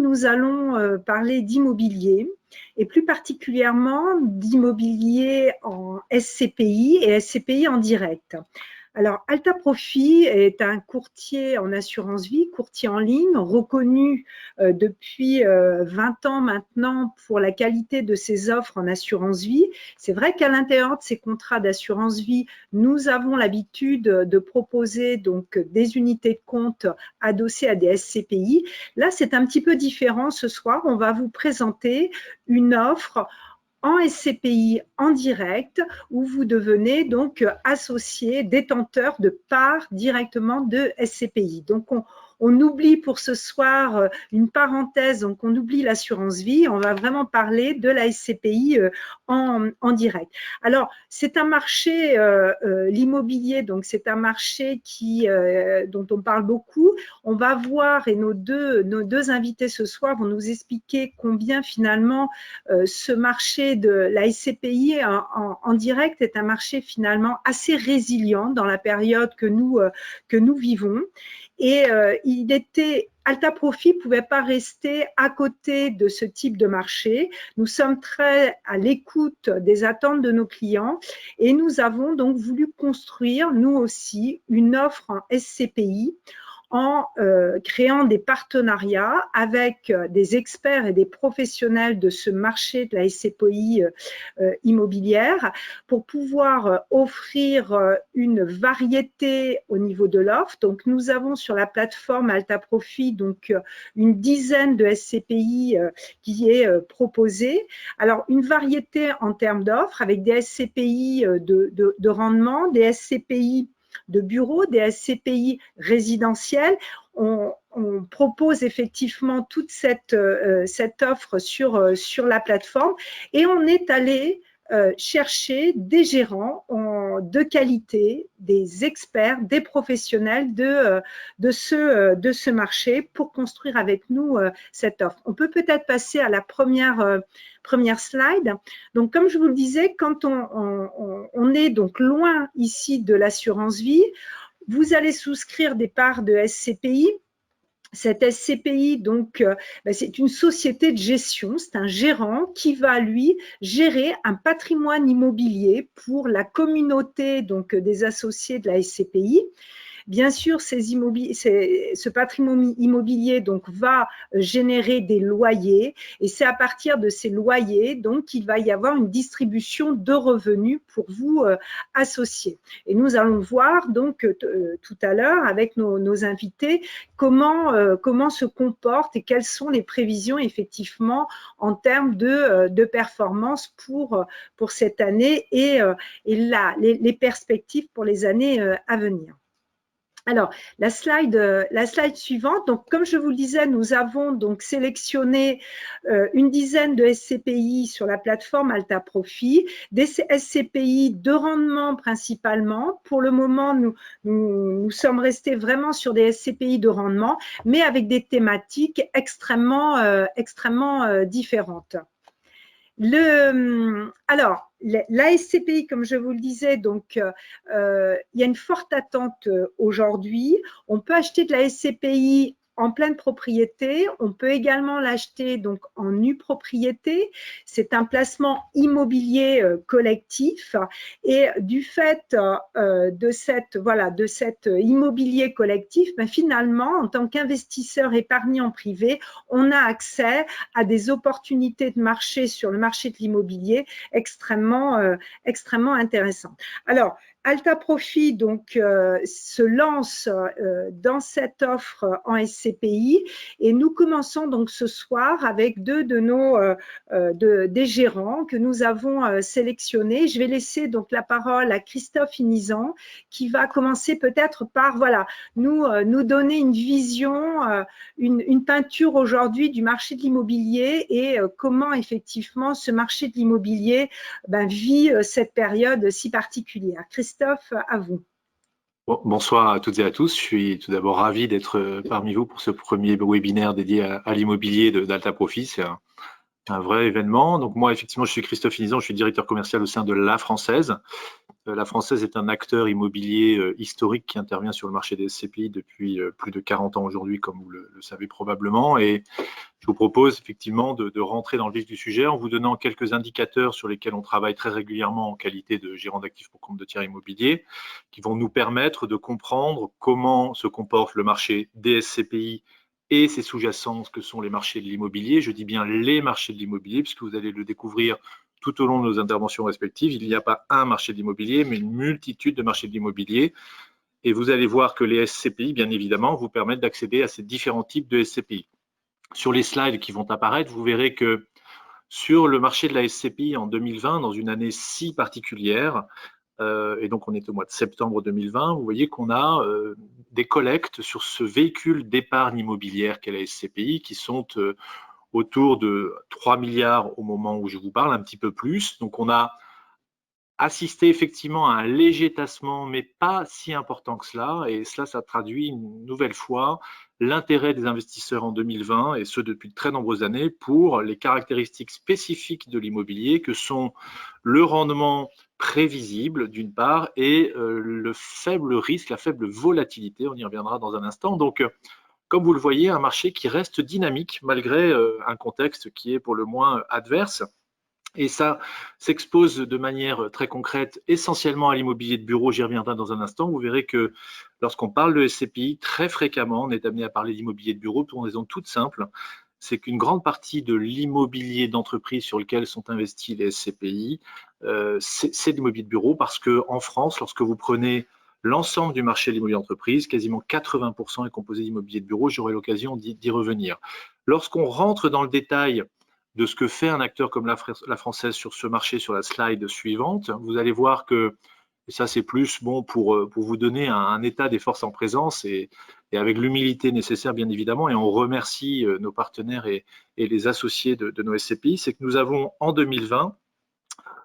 nous allons parler d'immobilier et plus particulièrement d'immobilier en SCPI et SCPI en direct. Alors, Alta Profit est un courtier en assurance vie, courtier en ligne, reconnu depuis 20 ans maintenant pour la qualité de ses offres en assurance vie. C'est vrai qu'à l'intérieur de ces contrats d'assurance vie, nous avons l'habitude de proposer donc des unités de compte adossées à des SCPI. Là, c'est un petit peu différent ce soir. On va vous présenter une offre en SCPI en direct où vous devenez donc associé, détenteur de parts directement de SCPI. Donc, on oublie pour ce soir une parenthèse, donc on oublie l'assurance vie, on va vraiment parler de la SCPI en direct. Alors, c'est un marché, l'immobilier, donc c'est un marché dont on parle beaucoup. On va voir, et nos deux invités ce soir vont nous expliquer combien finalement ce marché de la SCPI en direct est un marché finalement assez résilient dans la période que nous vivons. Et Alta Profit ne pouvait pas rester à côté de ce type de marché. Nous sommes très à l'écoute des attentes de nos clients et nous avons donc voulu construire, nous aussi, une offre en SCPI en créant des partenariats avec des experts et des professionnels de ce marché de la SCPI immobilière pour pouvoir offrir une variété au niveau de l'offre. Donc, nous avons sur la plateforme Alta Profit donc une dizaine de SCPI qui est proposée. Alors, une variété en termes d'offres avec des SCPI de rendement, des SCPI de bureaux, des SCPI résidentiels. On propose effectivement toute cette offre sur la plateforme et on est allé chercher des gérants de qualité, des experts, des professionnels de ce marché pour construire avec nous cette offre. On peut peut-être passer à la première slide. Donc, comme je vous le disais, quand on est donc loin ici de l'assurance vie, vous allez souscrire des parts de SCPI. Cette SCPI, donc, c'est une société de gestion, c'est un gérant qui va, lui, gérer un patrimoine immobilier pour la communauté donc, des associés de la SCPI. Bien sûr, ce patrimoine immobilier donc, va générer des loyers et c'est à partir de ces loyers donc, qu'il va y avoir une distribution de revenus pour vous associés. Et nous allons voir donc tout à l'heure avec nos invités comment se comportent et quelles sont les prévisions effectivement en termes de performance pour cette année et les perspectives pour les années à venir. Alors, la slide suivante, donc comme je vous le disais, nous avons donc sélectionné une dizaine de SCPI sur la plateforme Alta Profit, des SCPI de rendement principalement. Pour le moment, nous sommes restés vraiment sur des SCPI de rendement, mais avec des thématiques extrêmement différentes. Alors, la SCPI, comme je vous le disais, donc, il y a une forte attente aujourd'hui. On peut acheter de la SCPI en pleine propriété. On peut également l'acheter donc en nue propriété. C'est un placement immobilier collectif. Et du fait de cet immobilier collectif, finalement, en tant qu'investisseur épargnant privé, on a accès à des opportunités de marché sur le marché de l'immobilier extrêmement intéressantes. Alors, Alta Profit donc se lance dans cette offre en SCPI et nous commençons donc ce soir avec deux de des gérants que nous avons sélectionnés. Je vais laisser donc la parole à Christophe Inizan qui va commencer peut-être par nous donner une vision, une peinture aujourd'hui du marché de l'immobilier et comment effectivement ce marché de l'immobilier vit cette période si particulière. Christophe, à vous. Bonsoir à toutes et à tous. Je suis tout d'abord ravi d'être parmi vous pour ce premier webinaire dédié à l'immobilier d'Alta Profit. C'est un vrai événement. Donc moi, effectivement, je suis Christophe Inizan, je suis directeur commercial au sein de La Française. La Française est un acteur immobilier historique qui intervient sur le marché des SCPI depuis plus de 40 ans aujourd'hui, comme vous le savez probablement. Et je vous propose effectivement de rentrer dans le vif du sujet en vous donnant quelques indicateurs sur lesquels on travaille très régulièrement en qualité de gérant d'actifs pour compte de tiers immobilier, qui vont nous permettre de comprendre comment se comporte le marché des SCPI et ses sous-jacents que sont les marchés de l'immobilier. Je dis bien les marchés de l'immobilier, puisque vous allez le découvrir tout au long de nos interventions respectives. Il n'y a pas un marché de l'immobilier, mais une multitude de marchés de l'immobilier. Et vous allez voir que les SCPI, bien évidemment, vous permettent d'accéder à ces différents types de SCPI. Sur les slides qui vont apparaître, vous verrez que sur le marché de la SCPI en 2020, dans une année si particulière, et donc on est au mois de septembre 2020, vous voyez qu'on a des collectes sur ce véhicule d'épargne immobilière qu'est la SCPI qui sont autour de 3 milliards au moment où je vous parle, un petit peu plus. Donc on a assisté effectivement à un léger tassement, mais pas si important que cela. Et cela, ça traduit une nouvelle fois l'intérêt des investisseurs en 2020, et ce depuis de très nombreuses années, pour les caractéristiques spécifiques de l'immobilier que sont le rendement prévisible d'une part et le faible risque, la faible volatilité, on y reviendra dans un instant. Donc, comme vous le voyez, un marché qui reste dynamique malgré un contexte qui est pour le moins adverse. Et ça s'expose de manière très concrète essentiellement à l'immobilier de bureau, j'y reviendrai dans un instant. Vous verrez que lorsqu'on parle de SCPI, très fréquemment, on est amené à parler d'immobilier de bureau pour une raison toute simple, c'est qu'une grande partie de l'immobilier d'entreprise sur lequel sont investis les SCPI, c'est l'immobilier de bureau parce qu'en France, lorsque vous prenez l'ensemble du marché de l'immobilier d'entreprise, quasiment 80% est composé d'immobilier de bureau, j'aurai l'occasion d'y revenir. Lorsqu'on rentre dans le détail de ce que fait un acteur comme la Française sur ce marché, sur la slide suivante, vous allez voir que, et ça c'est plus bon pour vous donner un état des forces en présence et avec l'humilité nécessaire bien évidemment, et on remercie nos partenaires et les associés de nos SCPI, c'est que nous avons en 2020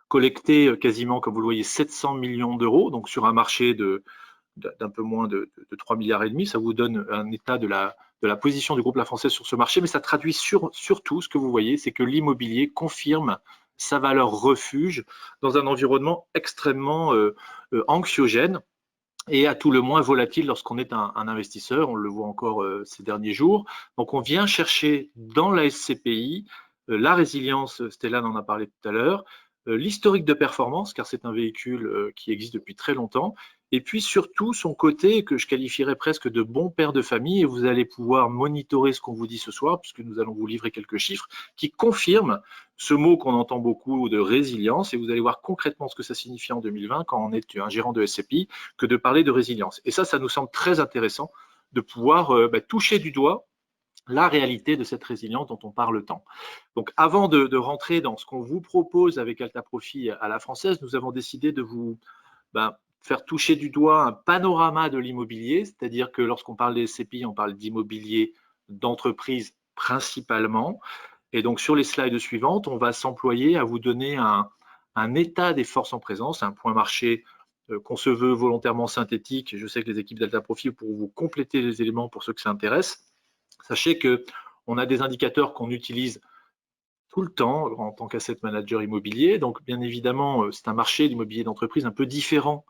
collecté quasiment, comme vous le voyez, 700 millions d'euros, donc sur un marché d'un peu moins de 3 milliards et demi. Ça vous donne un état de la position du groupe La Française sur ce marché, mais ça traduit surtout ce que vous voyez, c'est que l'immobilier confirme sa valeur refuge dans un environnement extrêmement anxiogène et à tout le moins volatile lorsqu'on est un investisseur. On le voit encore ces derniers jours. Donc on vient chercher dans la SCPI la résilience, Stéphane en a parlé tout à l'heure, l'historique de performance, car c'est un véhicule qui existe depuis très longtemps, et puis surtout son côté que je qualifierais presque de bon père de famille, et vous allez pouvoir monitorer ce qu'on vous dit ce soir, puisque nous allons vous livrer quelques chiffres qui confirment ce mot qu'on entend beaucoup de résilience, et vous allez voir concrètement ce que ça signifie en 2020 quand on est un gérant de SCPI, que de parler de résilience. Et ça nous semble très intéressant de pouvoir toucher du doigt la réalité de cette résilience dont on parle tant. Donc, avant de rentrer dans ce qu'on vous propose avec Alta Profit à La Française, nous avons décidé de vous faire toucher du doigt un panorama de l'immobilier, c'est-à-dire que lorsqu'on parle des SCPI, on parle d'immobilier d'entreprise principalement. Et donc, sur les slides suivantes, on va s'employer à vous donner un état des forces en présence, un point marché qu'on se veut volontairement synthétique. Je sais que les équipes d'Alta Profit pourront vous compléter les éléments pour ceux que ça intéresse. Sachez qu'on a des indicateurs qu'on utilise tout le temps en tant qu'asset manager immobilier. Donc, bien évidemment, c'est un marché d'immobilier d'entreprise un peu différent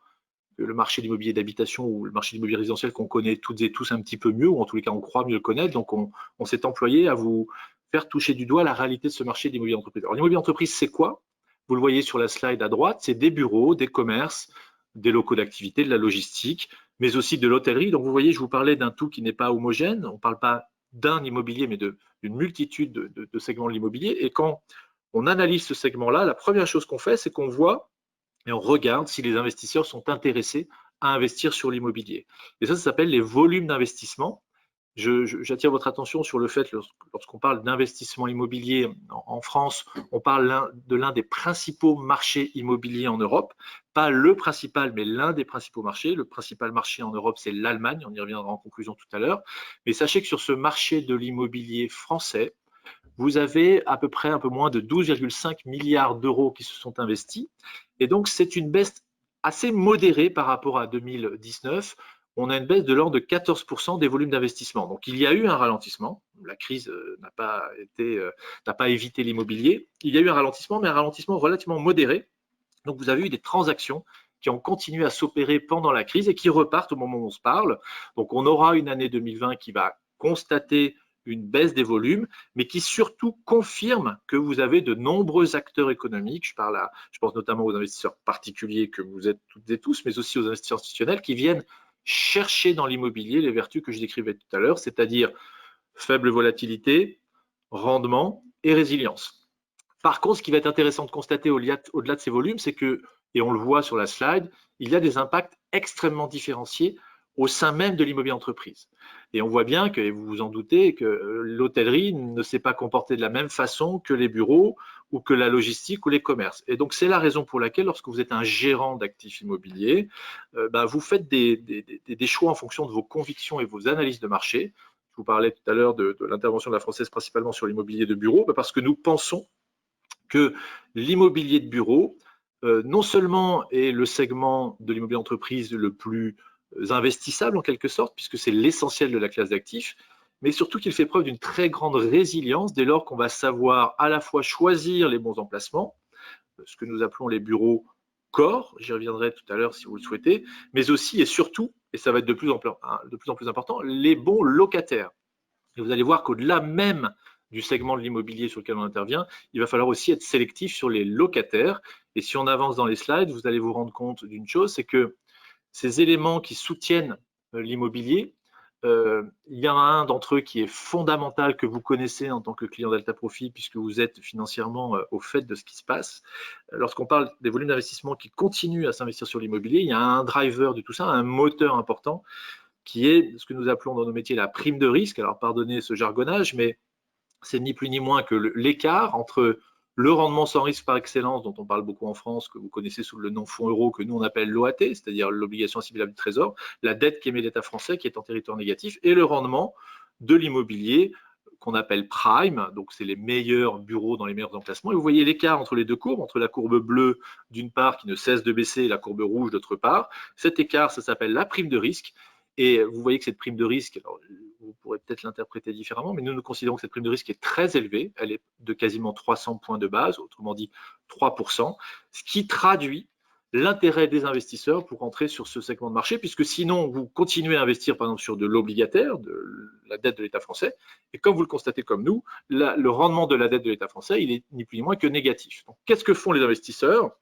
que le marché d'immobilier d'habitation ou le marché d'immobilier résidentiel qu'on connaît toutes et tous un petit peu mieux, ou en tous les cas, on croit mieux le connaître. Donc, on s'est employé à vous faire toucher du doigt la réalité de ce marché d'immobilier d'entreprise. Alors, l'immobilier d'entreprise, c'est quoi? Vous le voyez sur la slide à droite, c'est des bureaux, des commerces, des locaux d'activité, de la logistique, mais aussi de l'hôtellerie. Donc, vous voyez, je vous parlais d'un tout qui n'est pas homogène. On ne parle pas d'un immobilier, mais d'une multitude de segments de l'immobilier. Et quand on analyse ce segment-là, la première chose qu'on fait, c'est qu'on voit et on regarde si les investisseurs sont intéressés à investir sur l'immobilier. Et ça s'appelle les volumes d'investissement. J'attire votre attention sur le fait, lorsqu'on parle d'investissement immobilier en France, on parle de l'un des principaux marchés immobiliers en Europe. Pas le principal, mais l'un des principaux marchés. Le principal marché en Europe, c'est l'Allemagne. On y reviendra en conclusion tout à l'heure. Mais sachez que sur ce marché de l'immobilier français, vous avez à peu près un peu moins de 12,5 milliards d'euros qui se sont investis. Et donc, c'est une baisse assez modérée par rapport à 2019, on a une baisse de l'ordre de 14% des volumes d'investissement. Donc il y a eu un ralentissement. La crise n'a pas évité l'immobilier. Il y a eu un ralentissement, mais un ralentissement relativement modéré. Donc vous avez eu des transactions qui ont continué à s'opérer pendant la crise et qui repartent au moment où on se parle. Donc on aura une année 2020 qui va constater une baisse des volumes, mais qui surtout confirme que vous avez de nombreux acteurs économiques, je pense notamment aux investisseurs particuliers que vous êtes toutes et tous, mais aussi aux investisseurs institutionnels qui viennent chercher dans l'immobilier les vertus que je décrivais tout à l'heure, c'est-à-dire faible volatilité, rendement et résilience. Par contre, ce qui va être intéressant de constater au-delà de ces volumes, c'est que, et on le voit sur la slide, il y a des impacts extrêmement différenciés au sein même de l'immobilier entreprise. Et on voit bien que, et vous vous en doutez, que l'hôtellerie ne s'est pas comportée de la même façon que les bureaux ou que la logistique ou les commerces. Et donc, c'est la raison pour laquelle, lorsque vous êtes un gérant d'actifs immobiliers, vous faites des choix en fonction de vos convictions et vos analyses de marché. Je vous parlais tout à l'heure de l'intervention de la Française principalement sur l'immobilier de bureau, parce que nous pensons que l'immobilier de bureau, non seulement est le segment de l'immobilier entreprise le plus investissable en quelque sorte, puisque c'est l'essentiel de la classe d'actifs, mais surtout qu'il fait preuve d'une très grande résilience dès lors qu'on va savoir à la fois choisir les bons emplacements, ce que nous appelons les bureaux corps, j'y reviendrai tout à l'heure si vous le souhaitez, mais aussi et surtout, et ça va être de plus en plus important, les bons locataires. Et vous allez voir qu'au-delà même du segment de l'immobilier sur lequel on intervient, il va falloir aussi être sélectif sur les locataires. Et si on avance dans les slides, vous allez vous rendre compte d'une chose, c'est que ces éléments qui soutiennent l'immobilier, il y en a un d'entre eux qui est fondamental, que vous connaissez en tant que client Delta Profit, puisque vous êtes financièrement au fait de ce qui se passe. Lorsqu'on parle des volumes d'investissement qui continuent à s'investir sur l'immobilier, il y a un driver de tout ça, un moteur important, qui est ce que nous appelons dans nos métiers la prime de risque. Alors pardonnez ce jargonnage, mais c'est ni plus ni moins que l'écart entre le rendement sans risque par excellence, dont on parle beaucoup en France, que vous connaissez sous le nom fonds euro, que nous on appelle l'OAT, c'est-à-dire l'obligation assimilable du trésor, la dette qu'émet l'État français qui est en territoire négatif, et le rendement de l'immobilier qu'on appelle prime, donc c'est les meilleurs bureaux dans les meilleurs emplacements. Et vous voyez l'écart entre les deux courbes, entre la courbe bleue d'une part qui ne cesse de baisser et la courbe rouge d'autre part. Cet écart, ça s'appelle la prime de risque. Et vous voyez que cette prime de risque, alors, vous pourrez peut-être l'interpréter différemment, mais nous considérons que cette prime de risque est très élevée. Elle est de quasiment 300 points de base, autrement dit 3%, ce qui traduit l'intérêt des investisseurs pour entrer sur ce segment de marché, puisque sinon, vous continuez à investir, par exemple, sur de l'obligataire, de la dette de l'État français, et comme vous le constatez comme nous, le rendement de la dette de l'État français, il est ni plus ni moins que négatif. Donc, qu'est-ce que font les investisseurs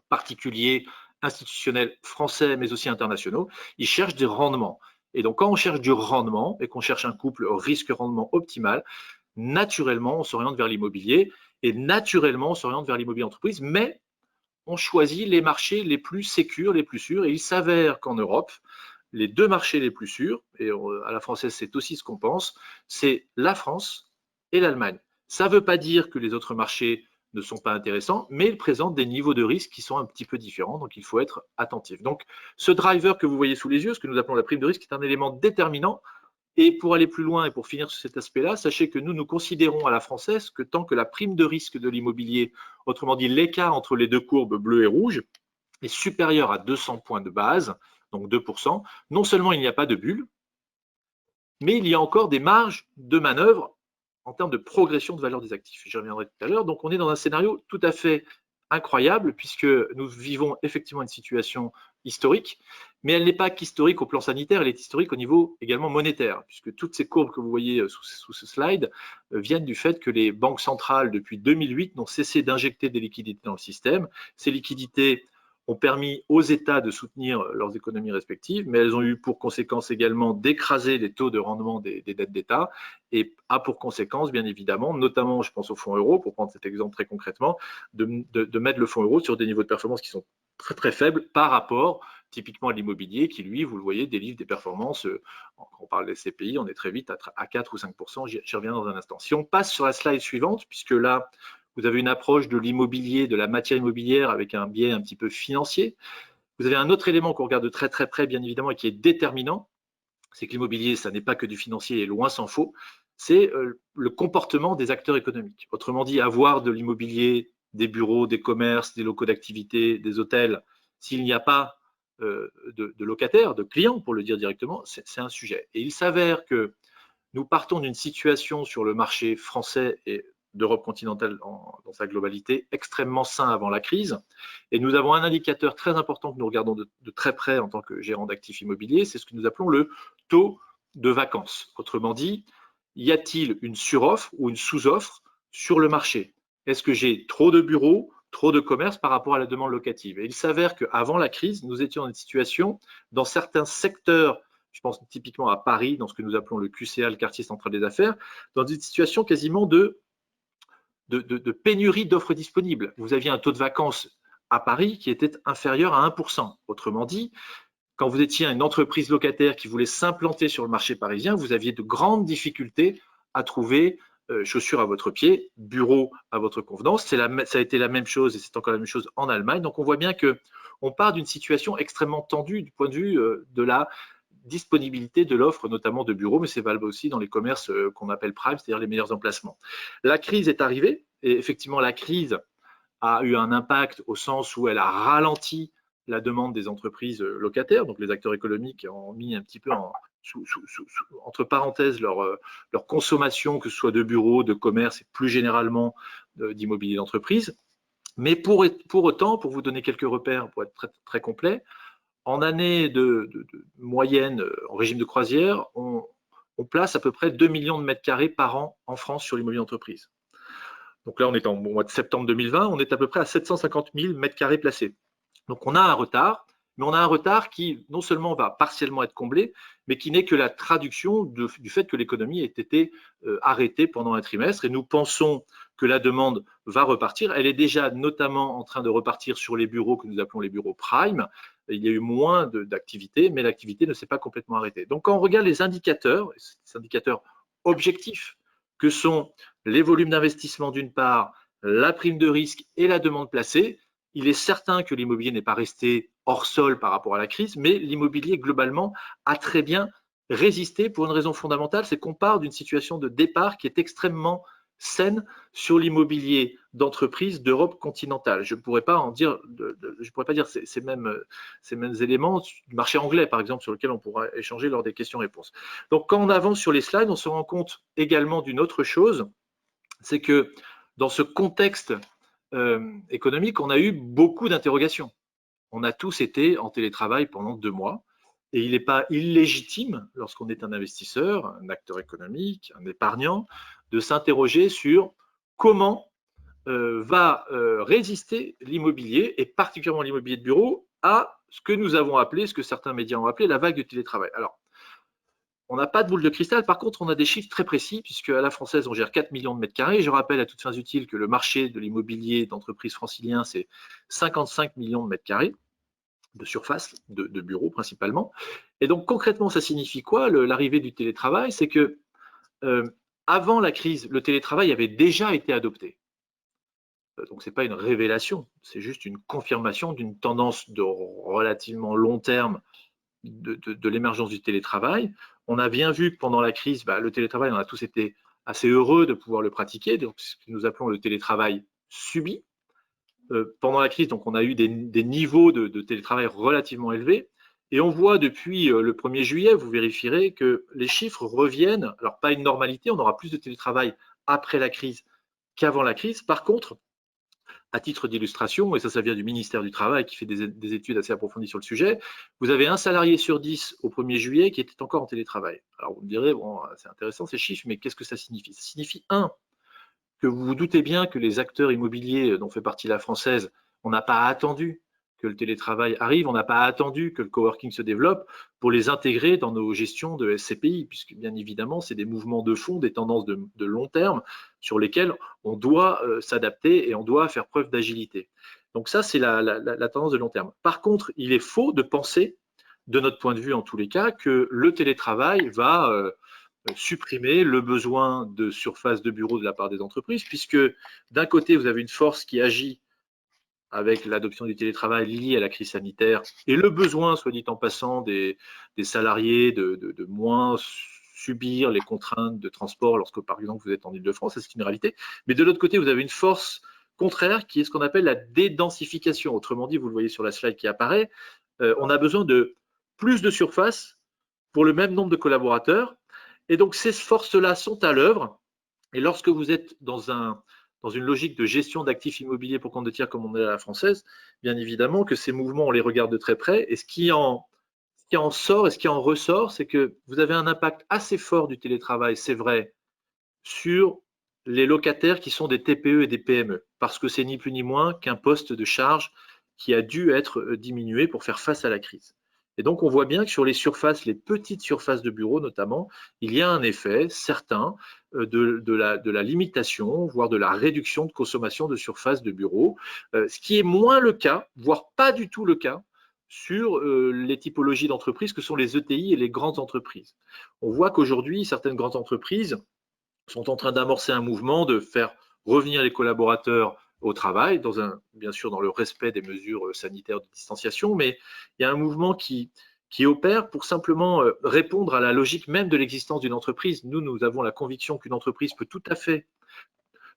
particuliers, institutionnels français, mais aussi internationaux? Ils cherchent des rendements. Et donc, quand on cherche du rendement et qu'on cherche un couple risque-rendement optimal, naturellement, on s'oriente vers l'immobilier et naturellement, on s'oriente vers l'immobilier entreprise, mais on choisit les marchés les plus sécurs, les plus sûrs. Et il s'avère qu'en Europe, les deux marchés les plus sûrs, et à la française, c'est aussi ce qu'on pense, c'est la France et l'Allemagne. Ça ne veut pas dire que les autres marchés ne sont pas intéressants, mais ils présentent des niveaux de risque qui sont un petit peu différents, donc il faut être attentif. Donc, ce driver que vous voyez sous les yeux, ce que nous appelons la prime de risque, est un élément déterminant. Et pour aller plus loin et pour finir sur cet aspect-là, sachez que nous considérons à la française que tant que la prime de risque de l'immobilier, autrement dit l'écart entre les deux courbes bleues et rouges, est supérieur à 200 points de base, donc 2%, non seulement il n'y a pas de bulle, mais il y a encore des marges de manœuvre en termes de progression de valeur des actifs. J'y reviendrai tout à l'heure. Donc, on est dans un scénario tout à fait incroyable puisque nous vivons effectivement une situation historique, mais elle n'est pas qu'historique au plan sanitaire, elle est historique au niveau également monétaire, puisque toutes ces courbes que vous voyez sous ce slide viennent du fait que les banques centrales, depuis 2008, n'ont cessé d'injecter des liquidités dans le système. Ces liquidités ont permis aux États de soutenir leurs économies respectives, mais elles ont eu pour conséquence également d'écraser les taux de rendement des dettes d'État et a pour conséquence, bien évidemment, notamment, je pense au fonds euro, pour prendre cet exemple très concrètement, de mettre le fonds euro sur des niveaux de performance qui sont très très faibles par rapport typiquement à l'immobilier qui, lui, vous le voyez, délivre des performances, quand on parle des CPI, on est très vite à 4 ou 5%, j'y reviens dans un instant. Si on passe sur la slide suivante, puisque là, vous avez une approche de l'immobilier, de la matière immobilière avec un biais un petit peu financier. Vous avez un autre élément qu'on regarde de très très près, bien évidemment, et qui est déterminant, c'est que l'immobilier, ça n'est pas que du financier, et loin s'en faut, c'est le comportement des acteurs économiques. Autrement dit, avoir de l'immobilier, des bureaux, des commerces, des locaux d'activité, des hôtels, s'il n'y a pas de locataires, de clients, pour le dire directement, c'est un sujet. Et il s'avère que nous partons d'une situation sur le marché français et d'Europe continentale dans sa globalité extrêmement sain avant la crise. Et nous avons un indicateur très important que nous regardons de très près en tant que gérant d'actifs immobiliers, c'est ce que nous appelons le taux de vacances. Autrement dit, y a-t-il une suroffre ou une sous-offre sur le marché? Est-ce que j'ai trop de bureaux, trop de commerces par rapport à la demande locative? Et il s'avère qu'avant la crise, nous étions dans une situation, dans certains secteurs, je pense typiquement à Paris, dans ce que nous appelons le QCA, le quartier central des affaires, dans une situation quasiment de pénurie d'offres disponibles. Vous aviez un taux de vacances à Paris qui était inférieur à 1%. Autrement dit, quand vous étiez une entreprise locataire qui voulait s'implanter sur le marché parisien, vous aviez de grandes difficultés à trouver chaussures à votre pied, bureau à votre convenance. Ça a été la même chose et c'est encore la même chose en Allemagne. Donc on voit bien qu'on part d'une situation extrêmement tendue du point de vue de la disponibilité de l'offre, notamment de bureaux, mais c'est valable aussi dans les commerces qu'on appelle prime, c'est-à-dire les meilleurs emplacements. La crise est arrivée et effectivement la crise a eu un impact au sens où elle a ralenti la demande des entreprises locataires, donc les acteurs économiques ont mis un petit peu entre parenthèses leur consommation, que ce soit de bureaux, de commerce et plus généralement d'immobilier d'entreprise. Mais pour autant, pour vous donner quelques repères, pour être très, très complet, en année de moyenne en régime de croisière, on place à peu près 2 millions de mètres carrés par an en France sur l'immobilier d'entreprise. Donc là, on est au mois de septembre 2020, on est à peu près à 750 000 mètres carrés placés. Donc on a un retard, mais on a un retard qui non seulement va partiellement être comblé, mais qui n'est que la traduction du fait que l'économie ait été arrêtée pendant un trimestre. Et nous pensons que la demande va repartir. Elle est déjà notamment en train de repartir sur les bureaux que nous appelons les bureaux prime. Il y a eu moins d'activité, mais l'activité ne s'est pas complètement arrêtée. Donc quand on regarde les indicateurs objectifs, que sont les volumes d'investissement d'une part, la prime de risque et la demande placée, il est certain que l'immobilier n'est pas resté hors sol par rapport à la crise, mais l'immobilier globalement a très bien résisté pour une raison fondamentale, c'est qu'on part d'une situation de départ qui est extrêmement saine sur l'immobilier d'entreprise d'Europe continentale. Je ne pourrais pas dire ces mêmes éléments du marché anglais, par exemple, sur lequel on pourra échanger lors des questions-réponses. Donc, quand on avance sur les slides, on se rend compte également d'une autre chose, c'est que dans ce contexte économique, on a eu beaucoup d'interrogations. On a tous été en télétravail pendant 2 mois. Et il n'est pas illégitime, lorsqu'on est un investisseur, un acteur économique, un épargnant, de s'interroger sur comment va résister l'immobilier, et particulièrement l'immobilier de bureau, à ce que nous avons appelé, ce que certains médias ont appelé la vague du télétravail. Alors, on n'a pas de boule de cristal, par contre, on a des chiffres très précis, puisque à la française, on gère 4 millions de mètres carrés. Je rappelle à toutes fins utiles que le marché de l'immobilier d'entreprise francilien, c'est 55 millions de mètres carrés de surface, de bureaux principalement. Et donc concrètement, ça signifie quoi l'arrivée du télétravail? C'est que avant la crise, le télétravail avait déjà été adopté. Donc ce n'est pas une révélation, c'est juste une confirmation d'une tendance de relativement long terme de l'émergence du télétravail. On a bien vu que pendant la crise, le télétravail, on a tous été assez heureux de pouvoir le pratiquer, donc ce que nous appelons le télétravail subi. Pendant la crise, donc on a eu des niveaux de télétravail relativement élevés. Et on voit depuis le 1er juillet, vous vérifierez que les chiffres reviennent, alors pas une normalité, on aura plus de télétravail après la crise qu'avant la crise. Par contre, à titre d'illustration, et ça vient du ministère du Travail qui fait des études assez approfondies sur le sujet, vous avez un salarié sur 10 au 1er juillet qui était encore en télétravail. Alors vous me direz, bon, c'est intéressant ces chiffres, mais qu'est-ce que ça signifie? Ça signifie, que vous vous doutez bien que les acteurs immobiliers dont fait partie la française, on n'a pas attendu que le télétravail arrive, on n'a pas attendu que le coworking se développe pour les intégrer dans nos gestions de SCPI, puisque bien évidemment, c'est des mouvements de fond, des tendances de long terme sur lesquelles on doit s'adapter et on doit faire preuve d'agilité. Donc ça, c'est la tendance de long terme. Par contre, il est faux de penser, de notre point de vue en tous les cas, que le télétravail va supprimer le besoin de surface de bureau de la part des entreprises, puisque d'un côté, vous avez une force qui agit avec l'adoption du télétravail lié à la crise sanitaire et le besoin, soit dit en passant, des salariés de moins subir les contraintes de transport lorsque, par exemple, vous êtes en Île-de-France, c'est une réalité. Mais de l'autre côté, vous avez une force contraire qui est ce qu'on appelle la dédensification. Autrement dit, vous le voyez sur la slide qui apparaît, on a besoin de plus de surface pour le même nombre de collaborateurs. Et donc, ces forces-là sont à l'œuvre. Et lorsque vous êtes dans une logique de gestion d'actifs immobiliers pour compte de tiers comme on est à la française, bien évidemment que ces mouvements, on les regarde de très près. Et ce qui en sort et ce qui en ressort, c'est que vous avez un impact assez fort du télétravail, c'est vrai, sur les locataires qui sont des TPE et des PME, parce que c'est ni plus ni moins qu'un poste de charge qui a dû être diminué pour faire face à la crise. Et donc, on voit bien que sur les surfaces, les petites surfaces de bureaux notamment, il y a un effet certain de la limitation, voire de la réduction de consommation de surface de bureaux, ce qui est moins le cas, voire pas du tout le cas, sur les typologies d'entreprises que sont les ETI et les grandes entreprises. On voit qu'aujourd'hui, certaines grandes entreprises sont en train d'amorcer un mouvement de faire revenir les collaborateurs au travail, bien sûr dans le respect des mesures sanitaires de distanciation, mais il y a un mouvement qui opère pour simplement répondre à la logique même de l'existence d'une entreprise. Nous avons la conviction qu'une entreprise peut tout à fait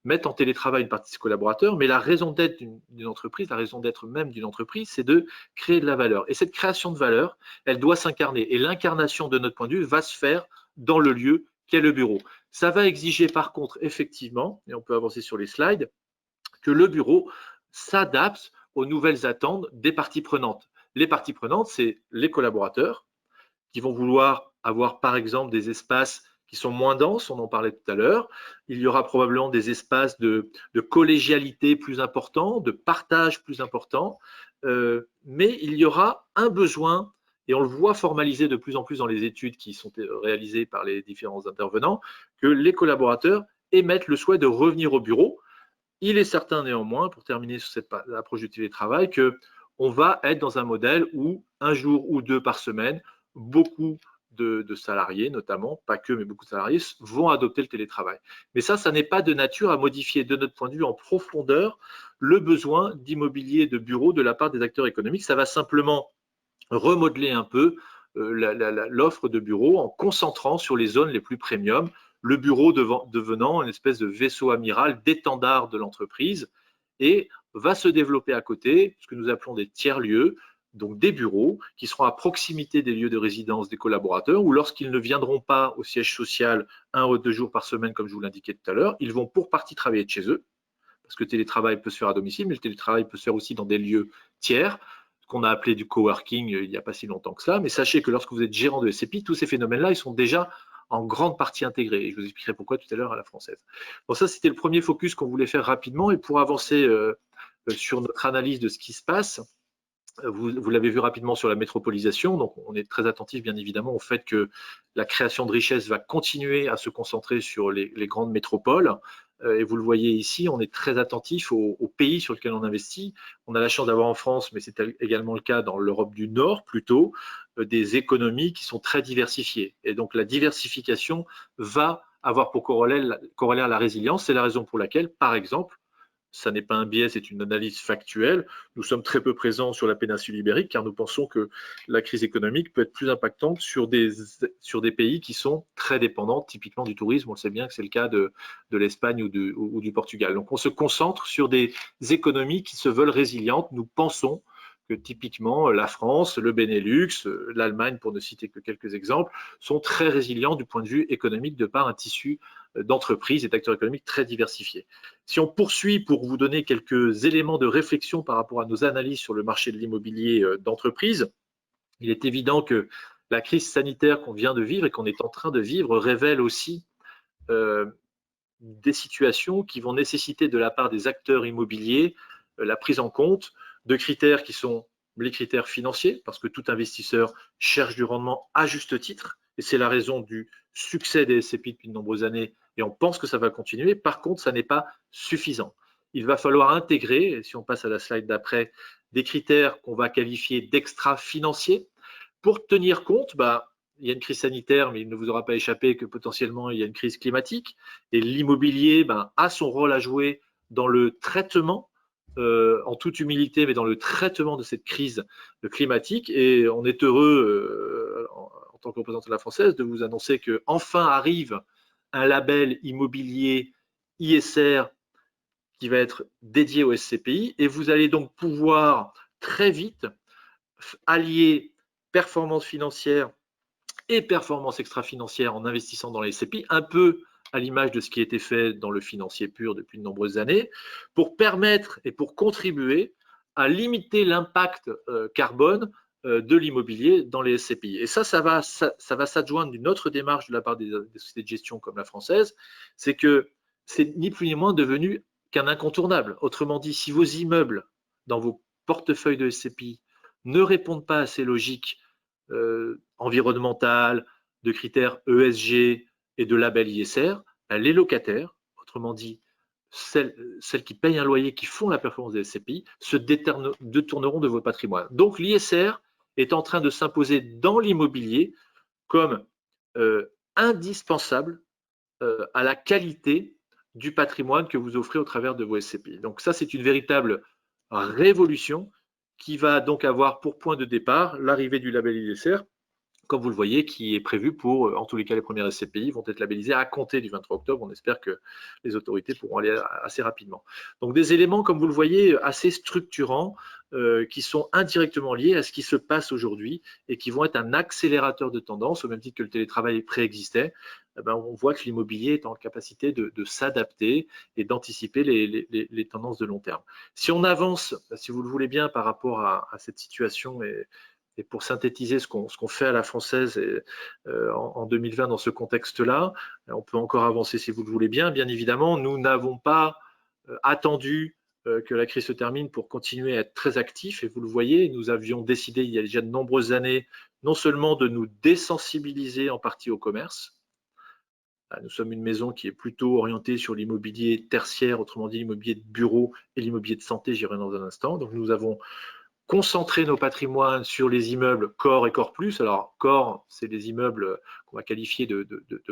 mettre en télétravail une partie de ses collaborateurs, mais la raison d'être d'une entreprise, la raison d'être même d'une entreprise, c'est de créer de la valeur. Et cette création de valeur, elle doit s'incarner. Et l'incarnation, de notre point de vue, va se faire dans le lieu qu'est le bureau. Ça va exiger par contre, effectivement, et on peut avancer sur les slides, que le bureau s'adapte aux nouvelles attentes des parties prenantes. Les parties prenantes, c'est les collaborateurs qui vont vouloir avoir par exemple des espaces qui sont moins denses, on en parlait tout à l'heure. Il y aura probablement des espaces de collégialité plus importants, de partage plus important, mais il y aura un besoin, et on le voit formalisé de plus en plus dans les études qui sont réalisées par les différents intervenants, que les collaborateurs émettent le souhait de revenir au bureau. Il est certain néanmoins, pour terminer sur cette approche du télétravail, qu'on va être dans un modèle où un jour ou deux par semaine, beaucoup de salariés, notamment, pas que, mais beaucoup de salariés, vont adopter le télétravail. Mais ça n'est pas de nature à modifier, de notre point de vue, en profondeur, le besoin d'immobilier de bureaux de la part des acteurs économiques. Ça va simplement remodeler un peu l'offre de bureaux en concentrant sur les zones les plus premium, le bureau devenant une espèce de vaisseau amiral d'étendard de l'entreprise, et va se développer à côté ce que nous appelons des tiers-lieux, donc des bureaux qui seront à proximité des lieux de résidence des collaborateurs, ou lorsqu'ils ne viendront pas au siège social 1 ou 2 jours par semaine, comme je vous l'indiquais tout à l'heure, ils vont pour partie travailler de chez eux, parce que le télétravail peut se faire à domicile, mais le télétravail peut se faire aussi dans des lieux tiers, ce qu'on a appelé du coworking il n'y a pas si longtemps que ça. Mais sachez que lorsque vous êtes gérant de SCPI, tous ces phénomènes-là, ils sont déjà en grande partie intégrés. Et je vous expliquerai pourquoi tout à l'heure à la française. Donc ça, c'était le premier focus qu'on voulait faire rapidement. Et pour avancer sur notre analyse de ce qui se passe, vous l'avez vu rapidement sur la métropolisation, donc on est très attentif bien évidemment au fait que la création de richesses va continuer à se concentrer sur les grandes métropoles. Et vous le voyez ici, on est très attentif au pays sur lequel on investit. On a la chance d'avoir en France, mais c'est également le cas dans l'Europe du Nord plutôt, des économies qui sont très diversifiées. Et donc la diversification va avoir pour corollaire la résilience. C'est la raison pour laquelle, par exemple, ça n'est pas un biais, c'est une analyse factuelle. Nous sommes très peu présents sur la péninsule ibérique car nous pensons que la crise économique peut être plus impactante sur des pays qui sont très dépendants, typiquement du tourisme. On le sait bien que c'est le cas de l'Espagne ou du Portugal. Donc on se concentre sur des économies qui se veulent résilientes. Nous pensons que typiquement la France, le Benelux, l'Allemagne, pour ne citer que quelques exemples, sont très résilients du point de vue économique de par un tissu d'entreprises et d'acteurs économiques très diversifiés. Si on poursuit pour vous donner quelques éléments de réflexion par rapport à nos analyses sur le marché de l'immobilier d'entreprise, il est évident que la crise sanitaire qu'on vient de vivre et qu'on est en train de vivre révèle aussi des situations qui vont nécessiter de la part des acteurs immobiliers la prise en compte de critères qui sont les critères financiers, parce que tout investisseur cherche du rendement à juste titre, et c'est la raison du succès des SCPI depuis de nombreuses années, et on pense que ça va continuer. Par contre, ça n'est pas suffisant. Il va falloir intégrer, et si on passe à la slide d'après, des critères qu'on va qualifier d'extra-financiers pour tenir compte, il y a une crise sanitaire, mais il ne vous aura pas échappé que potentiellement il y a une crise climatique, et l'immobilier a son rôle à jouer dans le traitement, en toute humilité, mais dans le traitement de cette crise climatique. Et on est heureux, en tant que représentant de la Française, de vous annoncer qu'enfin arrive un label immobilier ISR qui va être dédié au SCPI, et vous allez donc pouvoir très vite allier performance financière et performance extra-financière en investissant dans les SCPI, un peu à l'image de ce qui a été fait dans le financier pur depuis de nombreuses années, pour permettre et pour contribuer à limiter l'impact carbone de l'immobilier dans les SCPI. Et ça va s'adjoindre d'une autre démarche de la part des sociétés de gestion comme la française, c'est que c'est ni plus ni moins devenu qu'un incontournable. Autrement dit, si vos immeubles dans vos portefeuilles de SCPI ne répondent pas à ces logiques environnementales, de critères ESG et de label ISR, les locataires, autrement dit celles qui payent un loyer, qui font la performance des SCPI, se détourneront de votre patrimoine. Donc l'ISR est en train de s'imposer dans l'immobilier comme indispensable à la qualité du patrimoine que vous offrez au travers de vos SCPI. Donc ça, c'est une véritable révolution qui va donc avoir pour point de départ l'arrivée du label ISR, comme vous le voyez, qui est prévu pour, en tous les cas, les premières SCPI vont être labellisées à compter du 23 octobre. On espère que les autorités pourront aller assez rapidement. Donc des éléments, comme vous le voyez, assez structurants, qui sont indirectement liés à ce qui se passe aujourd'hui et qui vont être un accélérateur de tendance, au même titre que le télétravail préexistait. On voit que l'immobilier est en capacité de s'adapter et d'anticiper les tendances de long terme. Si on avance, si vous le voulez bien, par rapport à cette situation et pour synthétiser ce qu'on fait à la française en 2020 dans ce contexte-là, on peut encore avancer si vous le voulez bien. Bien évidemment, nous n'avons pas attendu que la crise se termine pour continuer à être très actifs. Et vous le voyez, nous avions décidé il y a déjà de nombreuses années, non seulement de nous désensibiliser en partie au commerce. Nous sommes une maison qui est plutôt orientée sur l'immobilier tertiaire, autrement dit l'immobilier de bureau et l'immobilier de santé, j'y reviendrai dans un instant. Donc nous avons concentrer nos patrimoines sur les immeubles Core et Core Plus. Alors, Core, c'est des immeubles qu'on va qualifier de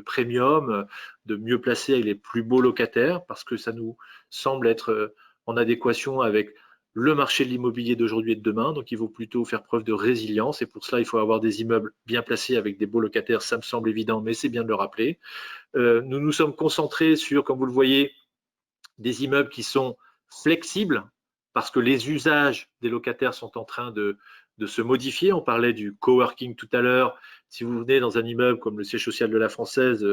premium, de mieux placés avec les plus beaux locataires, parce que ça nous semble être en adéquation avec le marché de l'immobilier d'aujourd'hui et de demain. Donc, il faut plutôt faire preuve de résilience. Et pour cela, il faut avoir des immeubles bien placés avec des beaux locataires. Ça me semble évident, mais c'est bien de le rappeler. Nous nous sommes concentrés sur, comme vous le voyez, des immeubles qui sont flexibles, parce que les usages des locataires sont en train de se modifier. On parlait du coworking tout à l'heure. Si vous venez dans un immeuble comme le siège social de la Française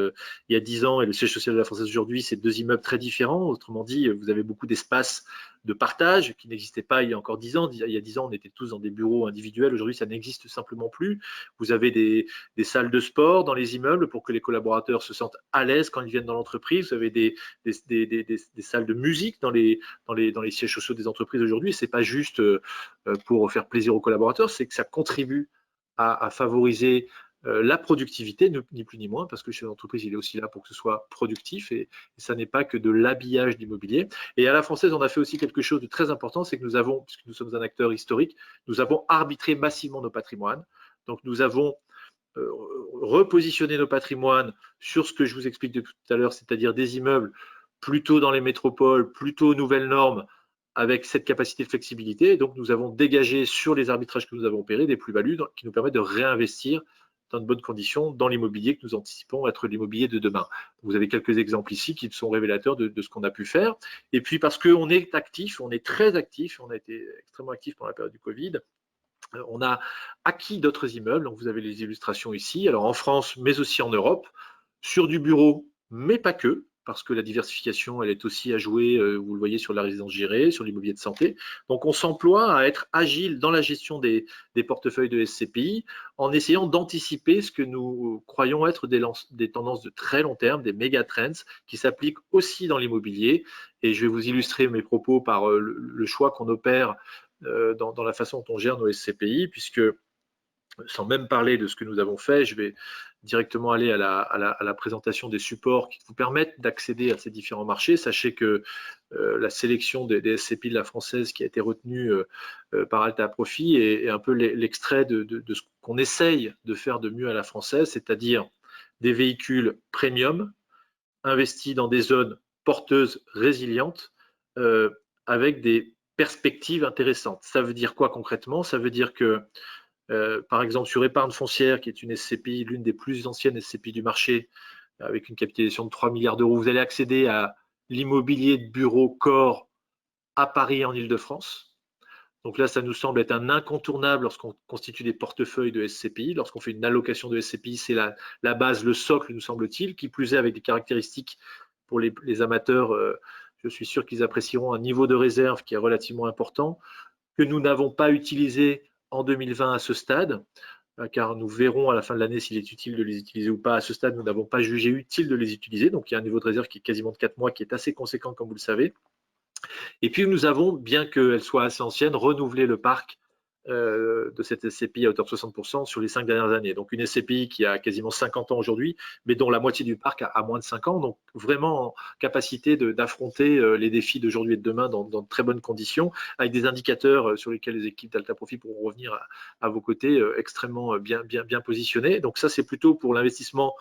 il y a 10 ans et le siège social de la Française aujourd'hui, c'est deux immeubles très différents. Autrement dit, vous avez beaucoup d'espace de partage qui n'existait pas il y a encore 10 ans. Il y a 10 ans, on était tous dans des bureaux individuels. Aujourd'hui, ça n'existe simplement plus. Vous avez des salles de sport dans les immeubles pour que les collaborateurs se sentent à l'aise quand ils viennent dans l'entreprise. Vous avez des salles de musique dans les sièges sociaux des entreprises aujourd'hui. Ce n'est pas juste pour faire plaisir aux collaborateurs, c'est que ça contribue à favoriser la productivité, ni plus ni moins, parce que chez l'entreprise, il est aussi là pour que ce soit productif et ça n'est pas que de l'habillage d'immobilier. Et à la française, on a fait aussi quelque chose de très important, c'est que nous avons, puisque nous sommes un acteur historique, nous avons arbitré massivement nos patrimoines. Donc nous avons repositionné nos patrimoines sur ce que je vous explique depuis tout à l'heure, c'est-à-dire des immeubles plutôt dans les métropoles, plutôt aux nouvelles normes, avec cette capacité de flexibilité. Et donc nous avons dégagé sur les arbitrages que nous avons opérés des plus-values qui nous permettent de réinvestir dans de bonnes conditions dans l'immobilier que nous anticipons être l'immobilier de demain. Vous avez quelques exemples ici qui sont révélateurs de ce qu'on a pu faire. Et puis parce qu'on est actif, on est très actif, on a été extrêmement actif pendant la période du Covid, on a acquis d'autres immeubles, donc vous avez les illustrations ici, alors en France mais aussi en Europe, sur du bureau, mais pas que, parce que la diversification, elle est aussi à jouer, vous le voyez, sur la résidence gérée, sur l'immobilier de santé. Donc, on s'emploie à être agile dans la gestion des portefeuilles de SCPI en essayant d'anticiper ce que nous croyons être des tendances de très long terme, des méga trends qui s'appliquent aussi dans l'immobilier. Et je vais vous illustrer mes propos par le choix qu'on opère dans la façon dont on gère nos SCPI, puisque sans même parler de ce que nous avons fait, je vais directement aller à la présentation des supports qui vous permettent d'accéder à ces différents marchés. Sachez que la sélection des SCPI de la Française qui a été retenue par Alta Profit est un peu l'extrait de ce qu'on essaye de faire de mieux à la Française, c'est-à-dire des véhicules premium investis dans des zones porteuses résilientes avec des perspectives intéressantes. Ça veut dire quoi concrètement? Ça veut dire que par exemple, sur Épargne foncière, qui est une SCPI, l'une des plus anciennes SCPI du marché, avec une capitalisation de 3 milliards d'euros, vous allez accéder à l'immobilier de bureau Core à Paris et en Ile-de-France. Donc là, ça nous semble être un incontournable lorsqu'on constitue des portefeuilles de SCPI. Lorsqu'on fait une allocation de SCPI, c'est la base, le socle, nous semble-t-il, qui plus est avec des caractéristiques pour les amateurs. Je suis sûr qu'ils apprécieront un niveau de réserve qui est relativement important, que nous n'avons pas utilisé en 2020 à ce stade, car nous verrons à la fin de l'année s'il est utile de les utiliser ou pas. À ce stade, nous n'avons pas jugé utile de les utiliser. Donc, il y a un niveau de réserve qui est quasiment de 4 mois, qui est assez conséquent, comme vous le savez. Et puis, nous avons, bien qu'elle soit assez ancienne, renouvelé le parc de cette SCPI à hauteur de 60% sur les 5 dernières années. Donc, une SCPI qui a quasiment 50 ans aujourd'hui, mais dont la moitié du parc a moins de 5 ans. Donc, vraiment en capacité d'affronter les défis d'aujourd'hui et de demain dans de très bonnes conditions, avec des indicateurs sur lesquels les équipes d'Alta Profit pourront revenir à vos côtés, extrêmement bien positionnés. Donc, ça, c'est plutôt pour l'investissement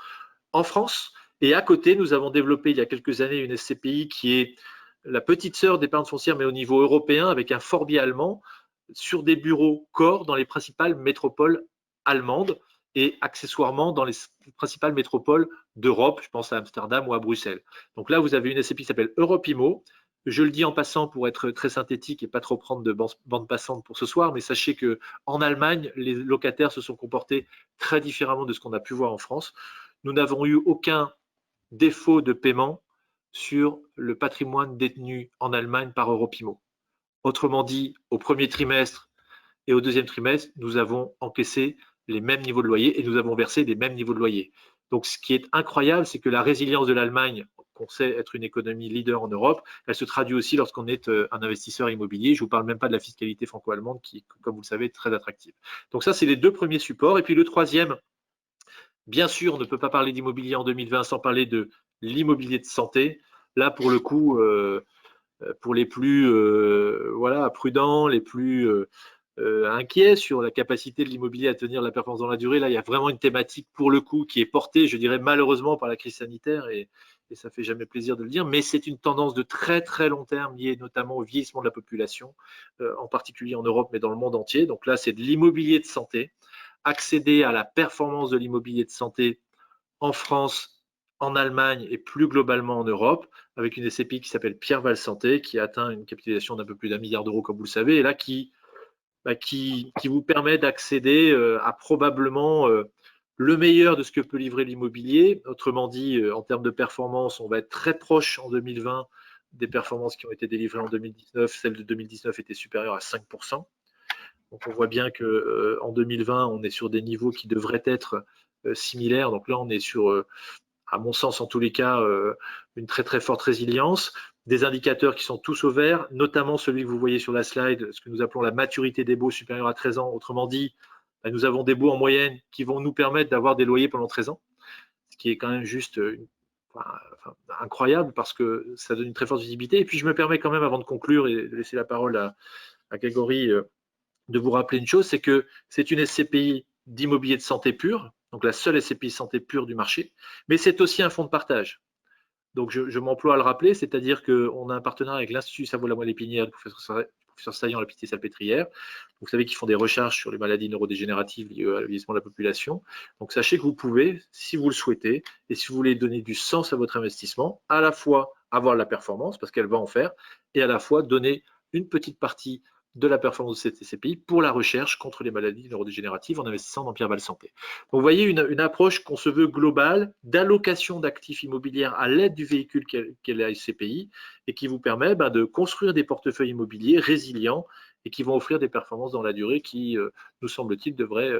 en France. Et à côté, nous avons développé il y a quelques années une SCPI qui est la petite sœur d'épargne foncière, mais au niveau européen, avec un fort biais allemand, sur des bureaux corps dans les principales métropoles allemandes et accessoirement dans les principales métropoles d'Europe, je pense à Amsterdam ou à Bruxelles. Donc là, vous avez une SCPI qui s'appelle Europimo. Je le dis en passant pour être très synthétique et pas trop prendre de bande passante pour ce soir, mais sachez qu'en Allemagne, les locataires se sont comportés très différemment de ce qu'on a pu voir en France. Nous n'avons eu aucun défaut de paiement sur le patrimoine détenu en Allemagne par Europimo. Autrement dit, au premier trimestre et au deuxième trimestre, nous avons encaissé les mêmes niveaux de loyer et nous avons versé les mêmes niveaux de loyer. Donc, ce qui est incroyable, c'est que la résilience de l'Allemagne, qu'on sait être une économie leader en Europe, elle se traduit aussi lorsqu'on est un investisseur immobilier. Je ne vous parle même pas de la fiscalité franco-allemande qui, comme vous le savez, est très attractive. Donc ça, c'est les deux premiers supports. Et puis le troisième, bien sûr, on ne peut pas parler d'immobilier en 2020 sans parler de l'immobilier de santé. Là, pour le coup, pour les plus prudents, les plus inquiets sur la capacité de l'immobilier à tenir la performance dans la durée, là, il y a vraiment une thématique pour le coup qui est portée, je dirais malheureusement, par la crise sanitaire et ça fait jamais plaisir de le dire, mais c'est une tendance de très très long terme liée notamment au vieillissement de la population, en particulier en Europe, mais dans le monde entier. Donc là, c'est de l'immobilier de santé. Accéder à la performance de l'immobilier de santé en France, en Allemagne et plus globalement en Europe, avec une SCPI qui s'appelle Pierre-Val Santé, qui a atteint une capitalisation d'un peu plus d'1 milliard d'euros, comme vous le savez, et là qui vous permet d'accéder à probablement le meilleur de ce que peut livrer l'immobilier. Autrement dit, en termes de performance, on va être très proche en 2020 des performances qui ont été délivrées en 2019. Celles de 2019 étaient supérieures à 5%. Donc on voit bien qu'en 2020, on est sur des niveaux qui devraient être similaires. Donc là, on est sur, à mon sens en tous les cas, une très très forte résilience. Des indicateurs qui sont tous au vert, notamment celui que vous voyez sur la slide, ce que nous appelons la maturité des baux supérieure à 13 ans. Autrement dit, nous avons des baux en moyenne qui vont nous permettre d'avoir des loyers pendant 13 ans, ce qui est quand même juste incroyable parce que ça donne une très forte visibilité. Et puis je me permets quand même, avant de conclure et de laisser la parole à Grégory, de vous rappeler une chose, c'est que c'est une SCPI d'immobilier de santé pure, donc la seule SCPI santé pure du marché, mais c'est aussi un fonds de partage. Donc je m'emploie à le rappeler, c'est-à-dire qu'on a un partenariat avec l'Institut Savoie-Lamoille-Lépinière, du professeur Saillant à la Pitié-Salpêtrière. Vous savez qu'ils font des recherches sur les maladies neurodégénératives liées au vieillissement de la population. Donc sachez que vous pouvez, si vous le souhaitez, et si vous voulez donner du sens à votre investissement, à la fois avoir la performance, parce qu'elle va en faire, et à la fois donner une petite partie de la performance de cette SCPI pour la recherche contre les maladies neurodégénératives en investissant dans Pierre-Val Santé. Donc, vous voyez une approche qu'on se veut globale d'allocation d'actifs immobiliers à l'aide du véhicule qu'est la SCPI et qui vous permet de construire des portefeuilles immobiliers résilients et qui vont offrir des performances dans la durée qui, nous semble-t-il, devraient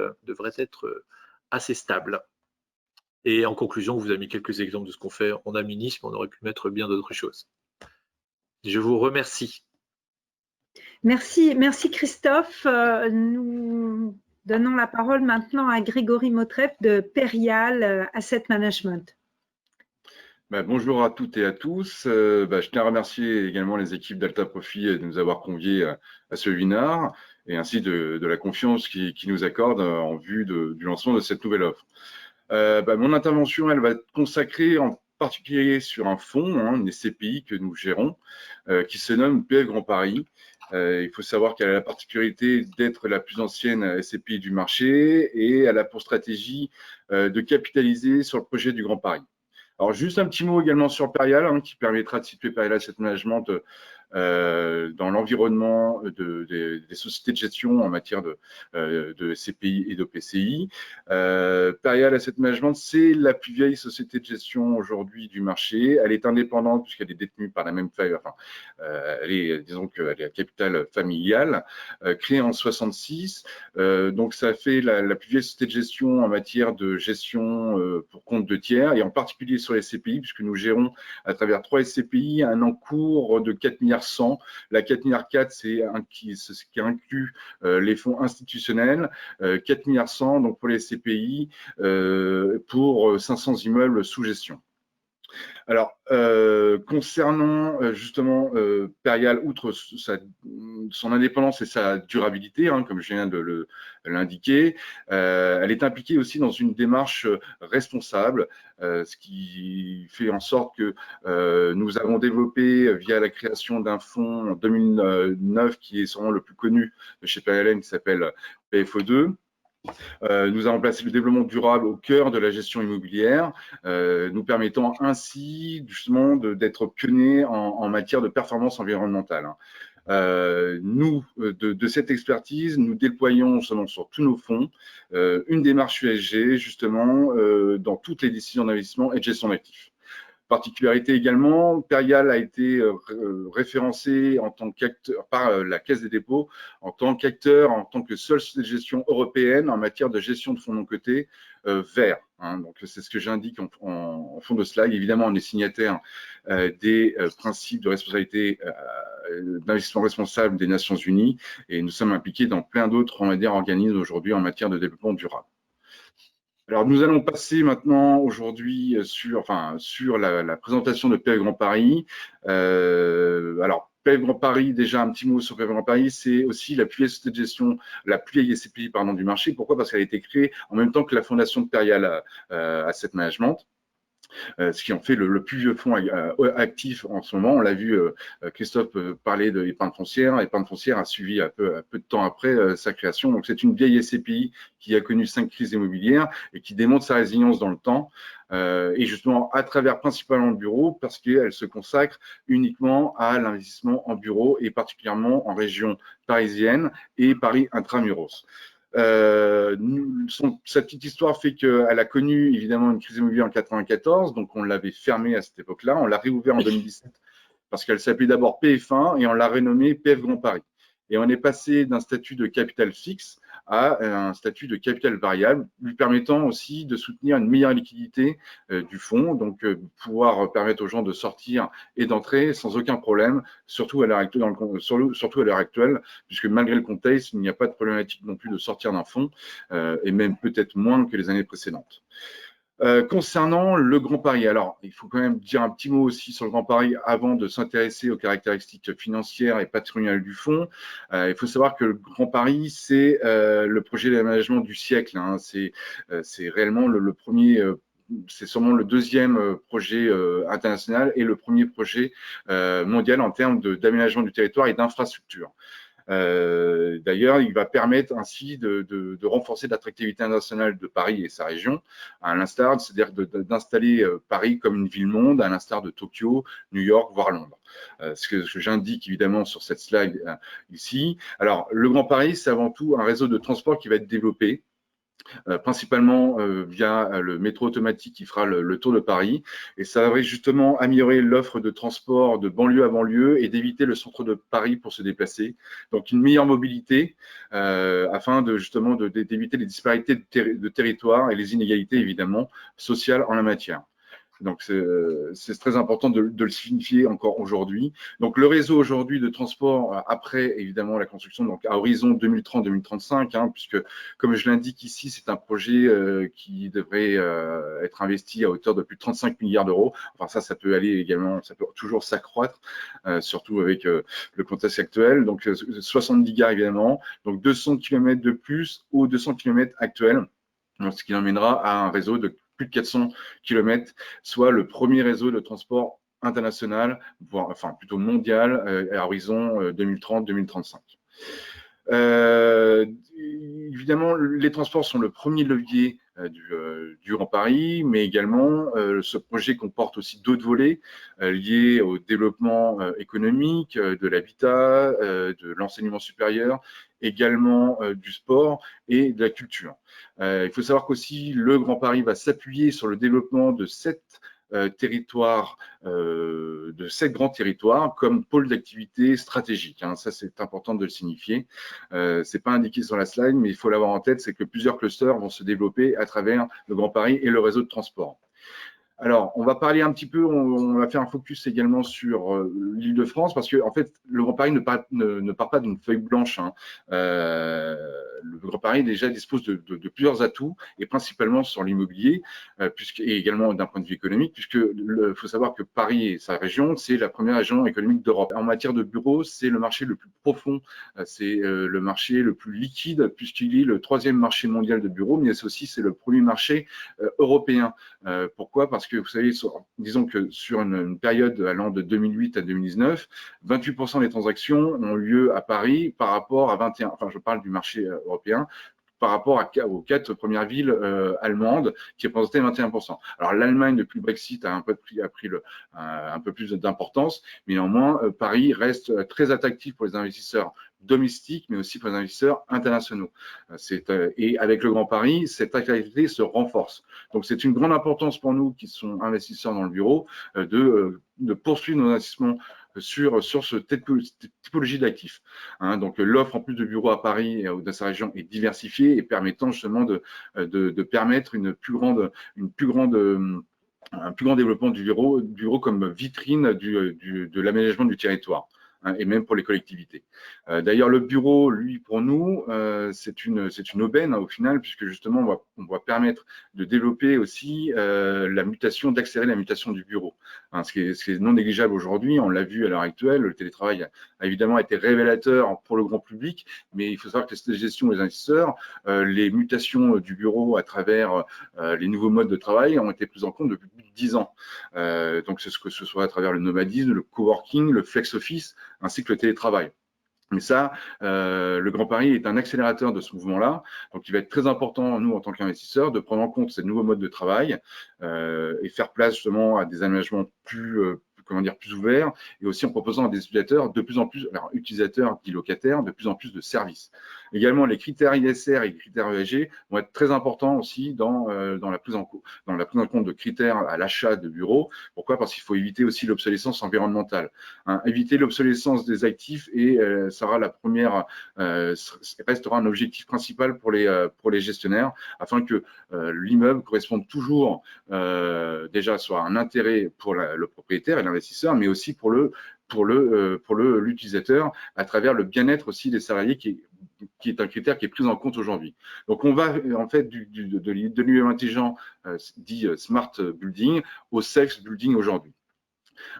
être assez stables. Et en conclusion, on vous a mis quelques exemples de ce qu'on fait en aminisme, on aurait pu mettre bien d'autres choses. Je vous remercie. Merci Christophe. Nous donnons la parole maintenant à Grégory Motreff de Perial Asset Management. Bonjour à toutes et à tous. Je tiens à remercier également les équipes d'Alta Profit de nous avoir conviés à ce webinaire et ainsi de la confiance qu'ils nous accordent en vue du lancement de cette nouvelle offre. Mon intervention, elle va être consacrée en particulier sur un fonds, une SCPI que nous gérons, qui se nomme PF Grand Paris. Il faut savoir qu'elle a la particularité d'être la plus ancienne SCPI du marché et elle a pour stratégie de capitaliser sur le projet du Grand Paris. Alors, juste un petit mot également sur Perial, qui permettra de situer Perial Asset Management dans l'environnement des sociétés de gestion en matière de SCPI et de PCI. Perial Asset Management, c'est la plus vieille société de gestion aujourd'hui du marché. Elle est indépendante puisqu'elle est détenue par la même famille. Enfin, disons qu'elle est à capital familial, créée en 66. Donc, ça fait la plus vieille société de gestion en matière de gestion pour compte de tiers, et en particulier sur les SCPI, puisque nous gérons à travers 3 SCPI un encours de 4,1 milliards. La 4,4 milliards, c'est ce qui inclut les fonds institutionnels, 4,1 milliards donc pour les SCPI, pour 500 immeubles sous gestion. Alors, concernant justement Perial, outre son indépendance et sa durabilité, comme je viens de l'indiquer, elle est impliquée aussi dans une démarche responsable, ce qui fait en sorte que nous avons développé via la création d'un fonds en 2009 qui est sûrement le plus connu de chez Perial, qui s'appelle PFO2. Nous avons placé le développement durable au cœur de la gestion immobilière, nous permettant ainsi justement d'être pionniers en matière de performance environnementale. Nous, de cette expertise, nous déployons justement sur tous nos fonds une démarche ESG justement dans toutes les décisions d'investissement et de gestion d'actifs. Particularité également, Perial a été référencé en tant qu'acteur par la Caisse des dépôts en tant qu'acteur, en tant que seule société de gestion européenne en matière de gestion de fonds non cotés verts. Donc c'est ce que j'indique en fond de slide. Évidemment, on est signataire des principes de responsabilité d'investissement responsable des Nations Unies, et nous sommes impliqués dans plein d'autres, on va dire, organismes aujourd'hui en matière de développement durable. Alors, nous allons passer maintenant aujourd'hui sur la présentation de PF Grand Paris. Alors, PF Grand Paris, déjà un petit mot sur PF Grand Paris, c'est aussi la plus vieille société de gestion, la plus vieille SCPI du marché. Pourquoi? Parce qu'elle a été créée en même temps que la fondation de Perial Asset Management. Ce qui en fait le plus vieux fonds actif en ce moment. On l'a vu, Christophe parler de l'épargne foncière. L'épargne foncière a suivi un peu de temps après sa création. Donc, c'est une vieille SCPI qui a connu 5 crises immobilières et qui démontre sa résilience dans le temps. Et justement, à travers principalement le bureau, parce qu'elle se consacre uniquement à l'investissement en bureau et particulièrement en région parisienne et Paris intramuros. Sa petite histoire fait qu'elle a connu évidemment une crise immobilière en 1994, donc on l'avait fermée à cette époque-là. On l'a réouvert en 2017 parce qu'elle s'appelait d'abord PF1 et on l'a renommée PF Grand Paris. Et on est passé d'un statut de capital fixe à un statut de capital variable, lui permettant aussi de soutenir une meilleure liquidité du fonds, donc pouvoir permettre aux gens de sortir et d'entrer sans aucun problème, surtout à l'heure actuelle, puisque malgré le contexte, il n'y a pas de problématique non plus de sortir d'un fonds, et même peut-être moins que les années précédentes. Concernant le Grand Paris, alors il faut quand même dire un petit mot aussi sur le Grand Paris avant de s'intéresser aux caractéristiques financières et patrimoniales du fonds. Il faut savoir que le Grand Paris, c'est le projet d'aménagement du siècle. C'est réellement le premier. C'est sûrement le deuxième projet international et le premier projet mondial en termes d'aménagement du territoire et d'infrastructure. D'ailleurs, il va permettre ainsi de renforcer l'attractivité internationale de Paris et sa région, à l'instar, c'est-à-dire d'installer Paris comme une ville-monde, à l'instar de Tokyo, New York, voire Londres. Ce que j'indique évidemment sur cette slide ici. Alors, le Grand Paris, c'est avant tout un réseau de transport qui va être développé, principalement via le métro automatique qui fera le tour de Paris, et ça va justement améliorer l'offre de transport de banlieue à banlieue et d'éviter le centre de Paris pour se déplacer. Donc une meilleure mobilité afin justement d'éviter les disparités de territoire et les inégalités évidemment sociales en la matière. Donc, c'est très important de le signifier encore aujourd'hui. Donc, le réseau aujourd'hui de transport, après évidemment la construction, donc à horizon 2030-2035, puisque comme je l'indique ici, c'est un projet qui devrait être investi à hauteur de plus de 35 milliards d'euros. Enfin, ça peut aller également, ça peut toujours s'accroître, surtout avec le contexte actuel. Donc, 70 gares évidemment, donc 200 km de plus aux 200 km actuels, ce qui emmènera à un réseau de plus de 400 km, soit le premier réseau de transport international, voire, enfin plutôt mondial, à horizon 2030-2035. Évidemment, les transports sont le premier levier du Grand Paris, mais également ce projet comporte aussi d'autres volets liés au développement économique, de l'habitat, de l'enseignement supérieur, également du sport et de la culture. Il faut savoir qu'aussi le Grand Paris va s'appuyer sur le développement de 7 territoires, de 7 grands territoires comme pôle d'activité stratégique. Hein. Ça, c'est important de le signifier. C'est pas indiqué sur la slide, mais il faut l'avoir en tête, c'est que plusieurs clusters vont se développer à travers le Grand Paris et le réseau de transport. Alors, on va parler un petit peu, on va faire un focus également sur l'Île-de-France, parce que en fait, le Grand Paris ne part pas d'une feuille blanche. Hein. Le Grand Paris déjà dispose de plusieurs atouts, et principalement sur l'immobilier, et également d'un point de vue économique, puisque il faut savoir que Paris et sa région, c'est la première région économique d'Europe. En matière de bureaux, c'est le marché le plus profond, c'est le marché le plus liquide, puisqu'il est le 3e marché mondial de bureaux, mais c'est le premier marché européen. Pourquoi? Parce que vous savez, disons que sur une période allant de 2008 à 2019, 28% des transactions ont lieu à Paris par rapport à 21%, enfin je parle du marché européen, par rapport aux 4 premières villes allemandes qui représentaient 21%. Alors l'Allemagne, depuis le Brexit, a pris un peu plus d'importance, mais néanmoins, Paris reste très attractif pour les investisseurs domestiques, mais aussi pour les investisseurs internationaux. Et avec le Grand Paris, cette attractivité se renforce. Donc c'est une grande importance pour nous qui sont investisseurs dans le bureau de poursuivre nos investissements sur cette typologie d'actifs. Hein, donc l'offre en plus de bureaux à Paris et dans sa région est diversifiée et permettant justement de permettre un plus grand développement du bureau comme vitrine de l'aménagement du territoire. Et même pour les collectivités. D'ailleurs, le bureau, lui, pour nous, c'est une aubaine au final, puisque justement, on va permettre de développer aussi d'accélérer la mutation du bureau. Hein, ce qui est non négligeable aujourd'hui, on l'a vu à l'heure actuelle, le télétravail a évidemment été révélateur pour le grand public, mais il faut savoir que la gestion des investisseurs, les mutations du bureau à travers les nouveaux modes de travail ont été prises en compte depuis plus de 10 ans. Donc, que ce soit à travers le nomadisme, le coworking, le flex office, ainsi que le télétravail. Mais ça, le Grand Paris est un accélérateur de ce mouvement-là. Donc, il va être très important, nous, en tant qu'investisseurs, de prendre en compte ces nouveaux modes de travail et faire place justement à des aménagements plus ouverts, et aussi en proposant à des utilisateurs de plus en plus, alors utilisateurs dits locataires, de plus en plus de services. Également, les critères ISR et les critères ESG vont être très importants aussi dans la prise en compte de critères à l'achat de bureaux. Pourquoi? Parce qu'il faut éviter aussi l'obsolescence environnementale. Hein, éviter l'obsolescence des actifs sera la première, restera un objectif principal pour les gestionnaires, afin que l'immeuble corresponde toujours déjà soit un intérêt pour le propriétaire et l'investisseur, mais aussi pour l'utilisateur à travers le bien-être aussi des salariés qui est un critère qui est pris en compte aujourd'hui. Donc on va en fait de l'immeuble intelligent dit smart building au safe building aujourd'hui.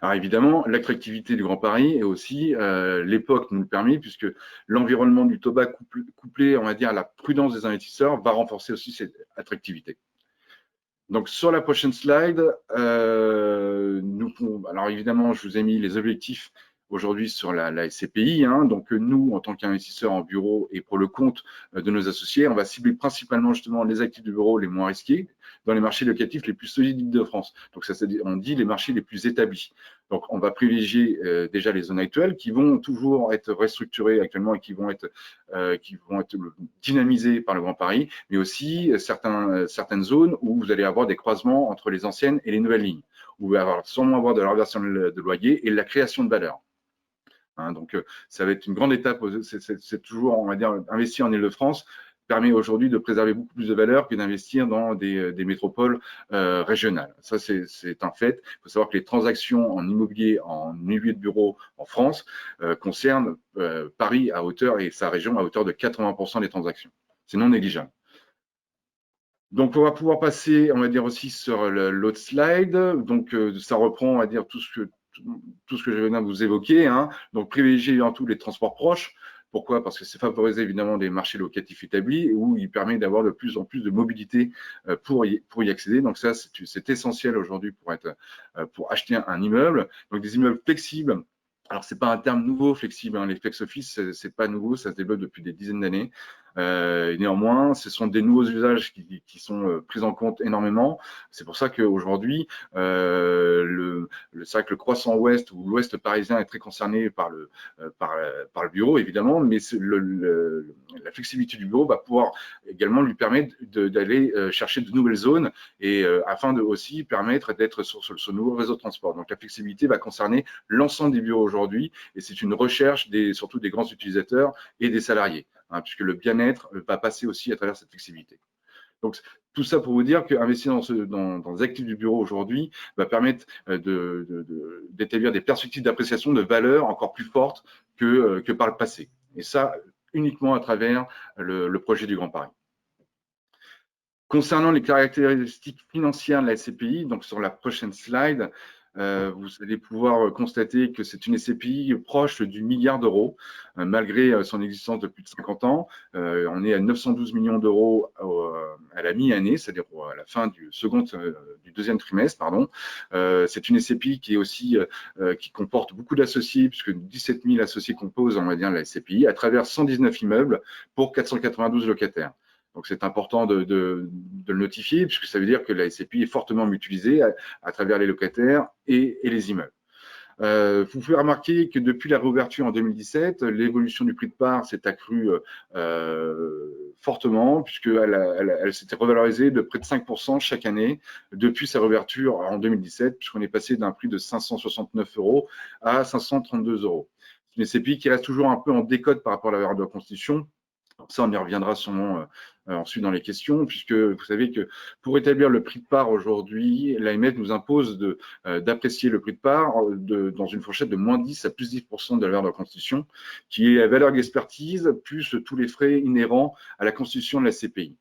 Alors évidemment, l'attractivité du Grand Paris et aussi l'époque nous le permet, puisque l'environnement du Toba couplé, on va dire, à la prudence des investisseurs va renforcer aussi cette attractivité. Donc sur la prochaine slide, alors évidemment, je vous ai mis les objectifs aujourd'hui sur la SCPI. Hein. Donc nous, en tant qu'investisseurs en bureau et pour le compte de nos associés, on va cibler principalement justement les actifs de bureau les moins risqués dans les marchés locatifs les plus solides de France. Donc ça, on dit les marchés les plus établis. Donc on va privilégier déjà les zones actuelles qui vont toujours être restructurées actuellement et qui vont être dynamisées par le Grand Paris, mais aussi certaines zones où vous allez avoir des croisements entre les anciennes et les nouvelles lignes, où vous allez sûrement avoir de la reversion de loyer et de la création de valeur. Hein, donc, ça va être une grande étape. C'est toujours, on va dire, investir en Île-de-France permet aujourd'hui de préserver beaucoup plus de valeur que d'investir dans des métropoles régionales. Ça, c'est un fait. Il faut savoir que les transactions en immobilier, en immobilier de bureau en France concernent Paris à hauteur et sa région à hauteur de 80% des transactions. C'est non négligeable. Donc, on va pouvoir passer, on va dire aussi sur l'autre slide. Donc, ça reprend, on va dire, tout ce que je viens de vous évoquer. Hein. Donc, privilégier en tout les transports proches. Pourquoi? Parce que c'est favoriser évidemment des marchés locatifs établis où il permet d'avoir de plus en plus de mobilité pour y accéder. Donc ça, c'est essentiel aujourd'hui pour acheter un immeuble. Donc des immeubles flexibles Alors, c'est pas un terme nouveau, flexible, hein. Les flex office, c'est pas nouveau, ça se développe depuis des dizaines d'années. Néanmoins, ce sont des nouveaux usages qui sont pris en compte énormément. C'est pour ça qu'aujourd'hui, c'est vrai que le croissant ouest ou l'ouest parisien est très concerné par le bureau, évidemment, mais la flexibilité du bureau va pouvoir également lui permettre d'aller chercher de nouvelles zones et afin de aussi permettre d'être sur ce nouveau réseau de transport. Donc, la flexibilité va concerner l'ensemble des bureaux aujourd'hui et c'est une recherche surtout des grands utilisateurs et des salariés. Puisque le bien-être va passer aussi à travers cette flexibilité. Donc, tout ça pour vous dire qu'investir dans les actifs du bureau aujourd'hui va permettre d'établir des perspectives d'appréciation de valeur encore plus fortes que par le passé. Et ça, uniquement à travers le projet du Grand Paris. Concernant les caractéristiques financières de la SCPI, donc sur la prochaine slide, vous allez pouvoir constater que c'est une SCPI proche du milliard d'euros, malgré son existence depuis 50 ans. On est à 912 millions d'euros à la mi-année, c'est-à-dire à la fin du deuxième trimestre, pardon. C'est une SCPI qui est aussi qui comporte beaucoup d'associés, puisque 17 000 associés composent, on va dire, la SCPI, à travers 119 immeubles pour 492 locataires. Donc, c'est important de le notifier, puisque ça veut dire que la SCPI est fortement mutualisée à travers les locataires et les immeubles. Vous pouvez remarquer que depuis la réouverture en 2017, l'évolution du prix de part s'est accrue fortement, puisqu'elle s'était revalorisée de près de 5% chaque année depuis sa réouverture en 2017, puisqu'on est passé d'un prix de 569 € à 532 €. C'est une SCPI qui reste toujours un peu en décote par rapport à la valeur de la Constitution. Ça, on y reviendra sûrement ensuite dans les questions, puisque vous savez que pour établir le prix de part aujourd'hui, l'AMF nous impose d'apprécier le prix de part dans une fourchette de moins 10 à plus 10% de la valeur de la Constitution, qui est la valeur d'expertise plus tous les frais inhérents à la constitution de la SCPI.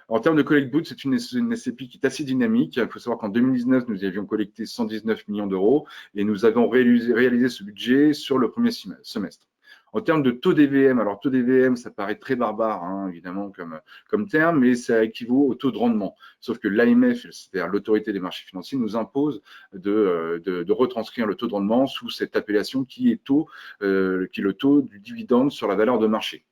En termes de collect boot, c'est une SCPI qui est assez dynamique. Il faut savoir qu'en 2019, nous avions collecté 119 millions d'euros et nous avons réalisé ce budget sur le premier semestre. En termes de taux DVM, alors taux DVM, ça paraît très barbare, hein, évidemment, comme terme, mais ça équivaut au taux de rendement. Sauf que l'AMF, c'est-à-dire l'autorité des marchés financiers, nous impose de retranscrire le taux de rendement sous cette appellation qui est le taux du dividende sur la valeur de marché.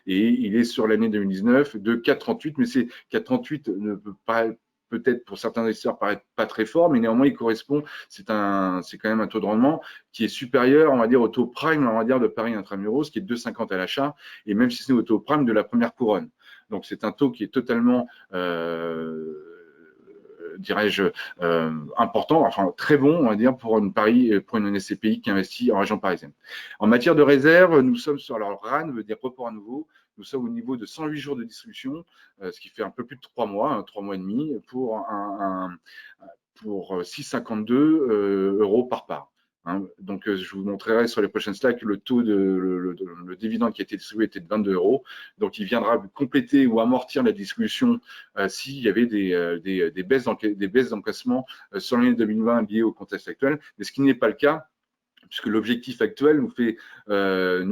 Et il est sur l'année 2019 de 4,38, mais c'est 4,38 ne peut pas peut-être pour certains investisseurs paraître pas très fort, mais néanmoins il correspond, c'est quand même un taux de rendement qui est supérieur, on va dire, au taux prime, on va dire, de Paris Intramuros, qui est 2,50 à l'achat, et même si c'est au taux prime de la première couronne. Donc c'est un taux qui est totalement dirais-je, important, enfin très bon, on va dire, pour une SCPI qui investit en région parisienne. En matière de réserve, nous sommes sur, alors RAN veut dire report à nouveau, nous sommes au niveau de 108 jours de distribution, ce qui fait un peu plus de 3 mois, 3 mois et demi, pour 6,52 € par part. Donc, je vous montrerai sur les prochaines slides que le taux le dividende qui a été distribué était de 22 €. Donc, il viendra compléter ou amortir la distribution s'il y avait des baisses d'encaissement sur l'année 2020 liées au contexte actuel, mais ce qui n'est pas le cas, puisque l'objectif actuel nous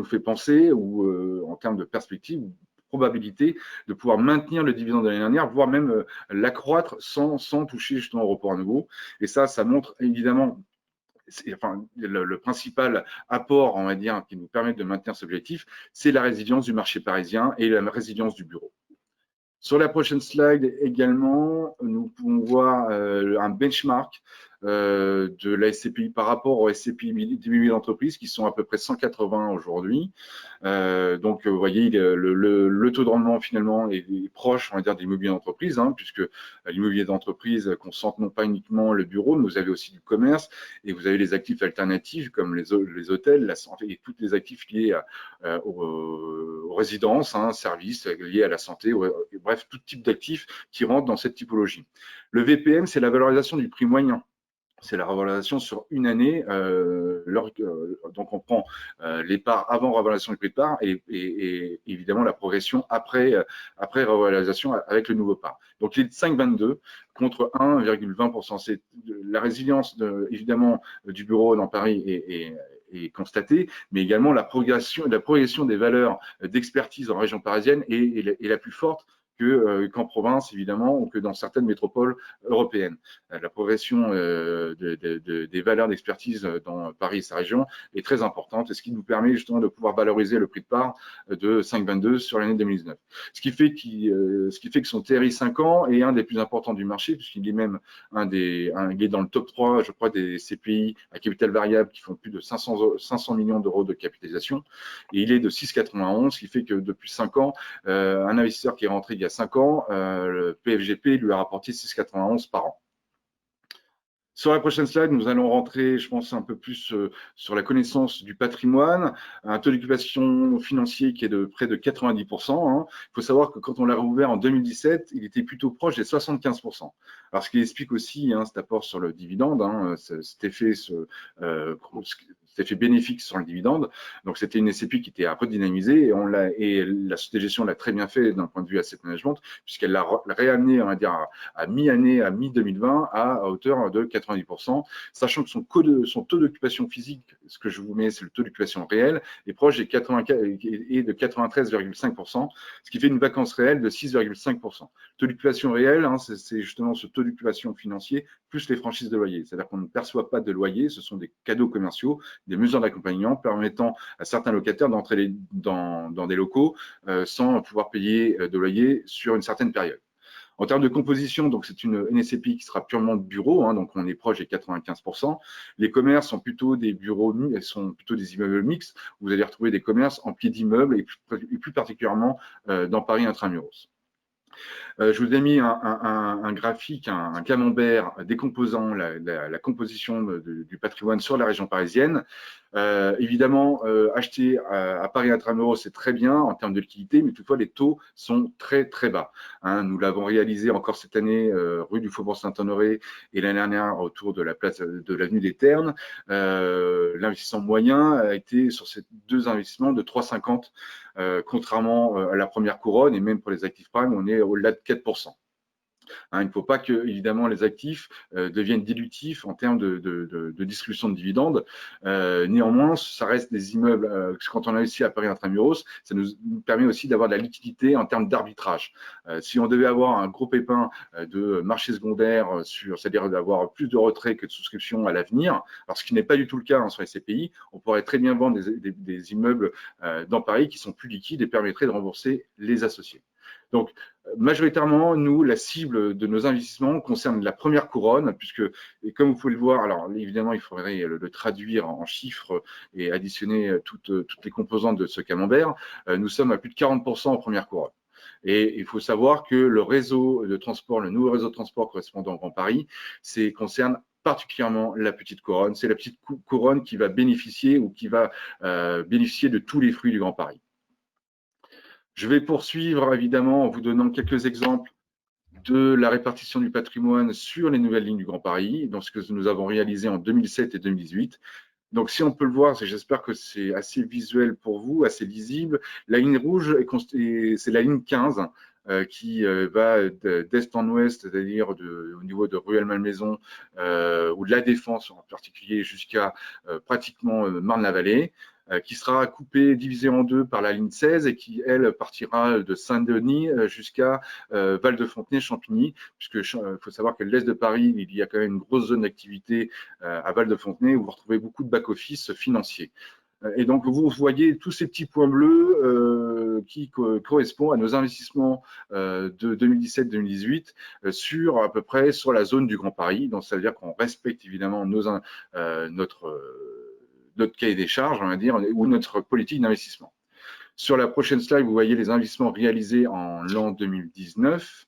fait penser, ou en termes de perspective, probabilité de pouvoir maintenir le dividende de l'année dernière, voire même l'accroître sans toucher justement au report à nouveau. Et ça montre évidemment le principal apport, on va dire, qui nous permet de maintenir cet objectif, c'est la résilience du marché parisien et la résilience du bureau. Sur la prochaine slide également, nous pouvons voir un benchmark de la SCPI par rapport aux SCPI d'immobilier d'entreprise qui sont à peu près 180 aujourd'hui. Donc, vous voyez, le taux de rendement finalement est proche, on va dire, de l'immobilier d'entreprise, puisque l'immobilier d'entreprise concentre non pas uniquement le bureau, mais vous avez aussi du commerce et vous avez les actifs alternatifs comme les hôtels, la santé et tous les actifs liés aux résidences, services liés à la santé, bref, tout type d'actifs qui rentrent dans cette typologie. Le VPM, c'est la valorisation du prix moyen. C'est la revalorisation sur une année. Donc, on prend les parts avant revalorisation du prix de part et évidemment la progression après revalorisation avec le nouveau part. Donc, il est de 5,22 contre 1,20%. C'est la résilience, évidemment, du bureau dans Paris est constatée, mais également la progression des valeurs d'expertise en région parisienne est la plus forte qu'en province, évidemment, ou que dans certaines métropoles européennes. La progression des valeurs d'expertise dans Paris et sa région est très importante, et ce qui nous permet justement de pouvoir valoriser le prix de part de 5,22 sur l'année 2019. Ce qui fait que son TRI 5 ans est un des plus importants du marché, puisqu'il est même il est dans le top 3, je crois, des CPI à capital variable qui font plus de 500 millions d'euros de capitalisation, et il est de 6,91, ce qui fait que depuis 5 ans, un investisseur qui est rentré il y a 5 ans, le PFGP lui a rapporté 6,91 par an. Sur la prochaine slide, nous allons rentrer, je pense, un peu plus sur la connaissance du patrimoine, un taux d'occupation financier qui est de près de 90%. Il faut savoir que quand on l'a rouvert en 2017, il était plutôt proche des 75%. Alors, ce qui explique aussi cet apport sur le dividende, cet effet bénéfique sur le dividende. Donc, c'était une SCPI qui était à redynamiser et la société de gestion l'a très bien fait d'un point de vue asset management, puisqu'elle l'a réamené, on va dire, à mi-année, à mi-2020, à hauteur de 90%, sachant que son taux d'occupation physique, ce que je vous mets, c'est le taux d'occupation réel, est proche des 93,5%, ce qui fait une vacance réelle de 6,5%. Le taux d'occupation réel, c'est justement ce taux d'occupation financier plus les franchises de loyer. C'est-à-dire qu'on ne perçoit pas de loyer, ce sont des cadeaux commerciaux, des mesures d'accompagnement permettant à certains locataires d'entrer dans des locaux sans pouvoir payer de loyer sur une certaine période. En termes de composition, donc c'est une NSCPI qui sera purement de bureau, donc on est proche des 95%. Les commerces sont plutôt des bureaux, sont plutôt des immeubles mixtes. Vous allez retrouver des commerces en pied d'immeuble et plus particulièrement dans Paris intramuros. Je vous ai mis un graphique, un camembert décomposant la composition du patrimoine sur la région parisienne. Évidemment, acheter à Paris intramuros, c'est très bien en termes de liquidité, mais toutefois, les taux sont très, très bas. Nous l'avons réalisé encore cette année rue du Faubourg Saint-Honoré et l'année dernière autour de la place de l'avenue des Ternes. L'investissement moyen a été sur ces deux investissements de 3,50, contrairement à la première couronne, et même pour les actifs prime, on est au-delà de 4%. Il ne faut pas que, évidemment, les actifs deviennent dilutifs en termes de distribution de dividendes. Néanmoins, ça reste des immeubles. Quand on investit à Paris intramuros, ça nous permet aussi d'avoir de la liquidité en termes d'arbitrage. Si on devait avoir un gros pépin de marché secondaire, c'est-à-dire d'avoir plus de retraits que de souscriptions à l'avenir, alors ce qui n'est pas du tout le cas sur les CPI, on pourrait très bien vendre des immeubles dans Paris qui sont plus liquides et permettraient de rembourser les associés. Donc, majoritairement, nous, la cible de nos investissements concerne la première couronne, puisque, et comme vous pouvez le voir, alors évidemment, il faudrait le traduire en chiffres et additionner toutes les composantes de ce camembert. Nous sommes à plus de 40% en première couronne. Et il faut savoir que le réseau de transport, le nouveau réseau de transport correspondant au Grand Paris, concerne particulièrement la petite couronne. C'est la petite couronne qui va bénéficier ou qui va bénéficier de tous les fruits du Grand Paris. Je vais poursuivre évidemment en vous donnant quelques exemples de la répartition du patrimoine sur les nouvelles lignes du Grand Paris, dans ce que nous avons réalisé en 2007 et 2018. Donc, si on peut le voir, j'espère que c'est assez visuel pour vous, assez lisible. La ligne rouge, c'est la ligne 15 qui va d'est en ouest, c'est-à-dire au niveau de Rueil-Malmaison ou de la Défense en particulier jusqu'à pratiquement Marne-la-Vallée, qui sera coupée, divisée en deux par la ligne 16 et qui, elle, partira de Saint-Denis jusqu'à Val-de-Fontenay-Champigny, puisque faut savoir que l'est de Paris, il y a quand même une grosse zone d'activité à Val-de-Fontenay où vous retrouvez beaucoup de back-office financiers. Et donc, vous voyez tous ces petits points bleus qui correspondent à nos investissements de 2017-2018 sur à peu près sur la zone du Grand Paris. Donc, ça veut dire qu'on respecte évidemment notre cahier des charges, on va dire, ou notre politique d'investissement. Sur la prochaine slide, vous voyez les investissements réalisés en l'an 2019.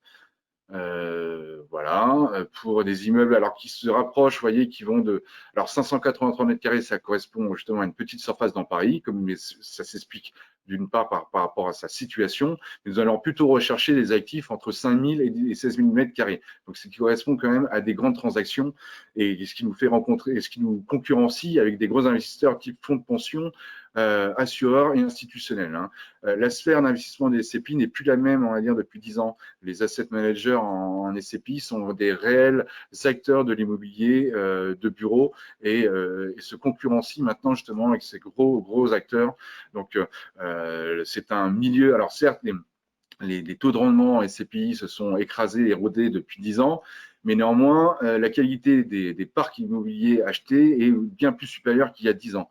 Voilà, pour des immeubles alors qui se rapprochent, vous voyez, qui vont de 583 mètres carrés, ça correspond justement à une petite surface dans Paris, comme ça s'explique d'une part par rapport à sa situation. Nous allons plutôt rechercher des actifs entre 5 000 et 16 000 mètres carrés. Donc, ce qui correspond quand même à des grandes transactions et ce qui nous fait rencontrer, ce qui nous concurrencie avec des gros investisseurs type fonds de pension, assureurs et institutionnels. La sphère d'investissement des SCPI n'est plus la même, on va dire, depuis 10 ans. Les asset managers en SCPI sont des réels acteurs de l'immobilier de bureau et se concurrencient maintenant justement avec ces gros acteurs. Donc, c'est un milieu, alors certes, les taux de rendement en SCPI se sont écrasés, érodés depuis 10 ans, mais néanmoins, la qualité des parcs immobiliers achetés est bien plus supérieure qu'il y a 10 ans.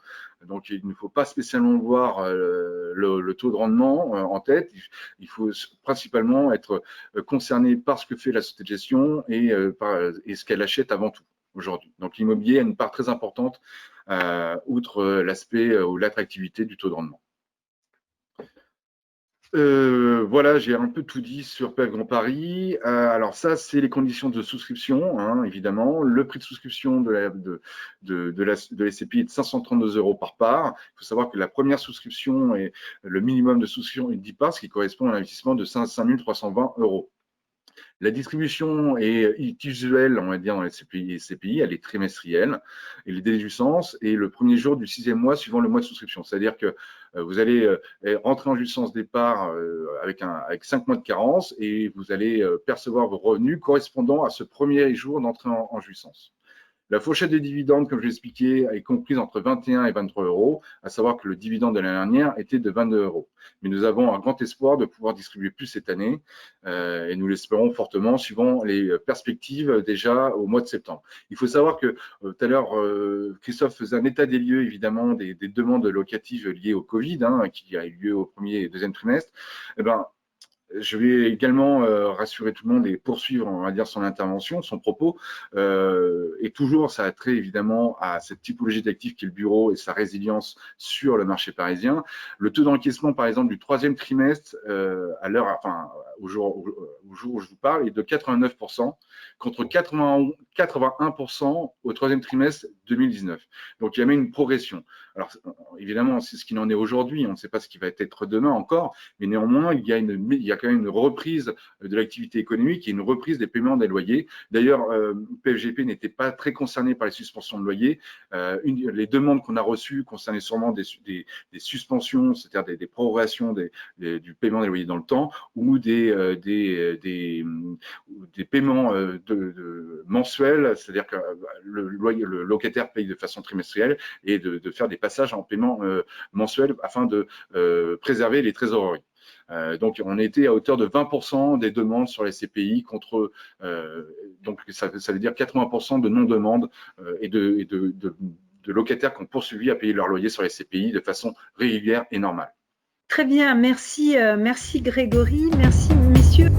Donc, il ne faut pas spécialement voir le taux de rendement en tête. Il faut principalement être concerné par ce que fait la société de gestion et ce qu'elle achète avant tout aujourd'hui. Donc, l'immobilier a une part très importante, outre l'aspect ou l'attractivité du taux de rendement. Voilà, j'ai un peu tout dit sur PF Grand Paris. Alors ça, c'est les conditions de souscription, hein, évidemment. Le prix de souscription de la SCPI est de 532 € par part. Il faut savoir que la première souscription et le minimum de souscription est de 10 parts, ce qui correspond à un investissement de 5 320 €. La distribution est usuelle, on va dire, dans les SCPI, elle est trimestrielle, et les délais de jouissance est le premier jour du 6e mois suivant le mois de souscription. C'est-à-dire que vous allez rentrer en jouissance départ avec 5 mois de carence et vous allez percevoir vos revenus correspondant à ce premier jour d'entrée en jouissance. La fourchette des dividendes, comme je l'ai expliqué, est comprise entre 21 et 23 €, à savoir que le dividende de l'année dernière était de 22 €. Mais nous avons un grand espoir de pouvoir distribuer plus cette année et nous l'espérons fortement, suivant les perspectives déjà au mois de septembre. Il faut savoir que tout à l'heure, Christophe faisait un état des lieux, évidemment, des demandes locatives liées au Covid, hein, qui a eu lieu au premier et deuxième trimestre. Eh ben, je vais également rassurer tout le monde et poursuivre, on va dire, son intervention, son propos. Et toujours, ça a trait évidemment à cette typologie d'actifs qui est le bureau et sa résilience sur le marché parisien. Le taux d'encaissement, par exemple, du troisième trimestre, au jour où je vous parle, est de 89%, contre 81% au troisième trimestre 2019. Donc, il y a même une progression. Alors, évidemment, c'est ce qu'il en est aujourd'hui. On ne sait pas ce qui va être demain encore, mais néanmoins, il y a quand même une reprise de l'activité économique et une reprise des paiements des loyers. D'ailleurs, PFGP n'était pas très concerné par les suspensions de loyers. Les demandes qu'on a reçues concernaient sûrement des suspensions, c'est-à-dire des prorogations du paiement des loyers dans le temps, ou des paiements mensuels, c'est-à-dire que le locataire paye de façon trimestrielle, et de faire des passages en paiement mensuel afin de préserver les trésoreries. Donc, on était à hauteur de 20% des demandes sur les SCPI contre, donc ça veut dire 80% de non-demandes et de locataires qui ont poursuivi à payer leur loyer sur les SCPI de façon régulière et normale. Très bien, merci Grégory, merci messieurs.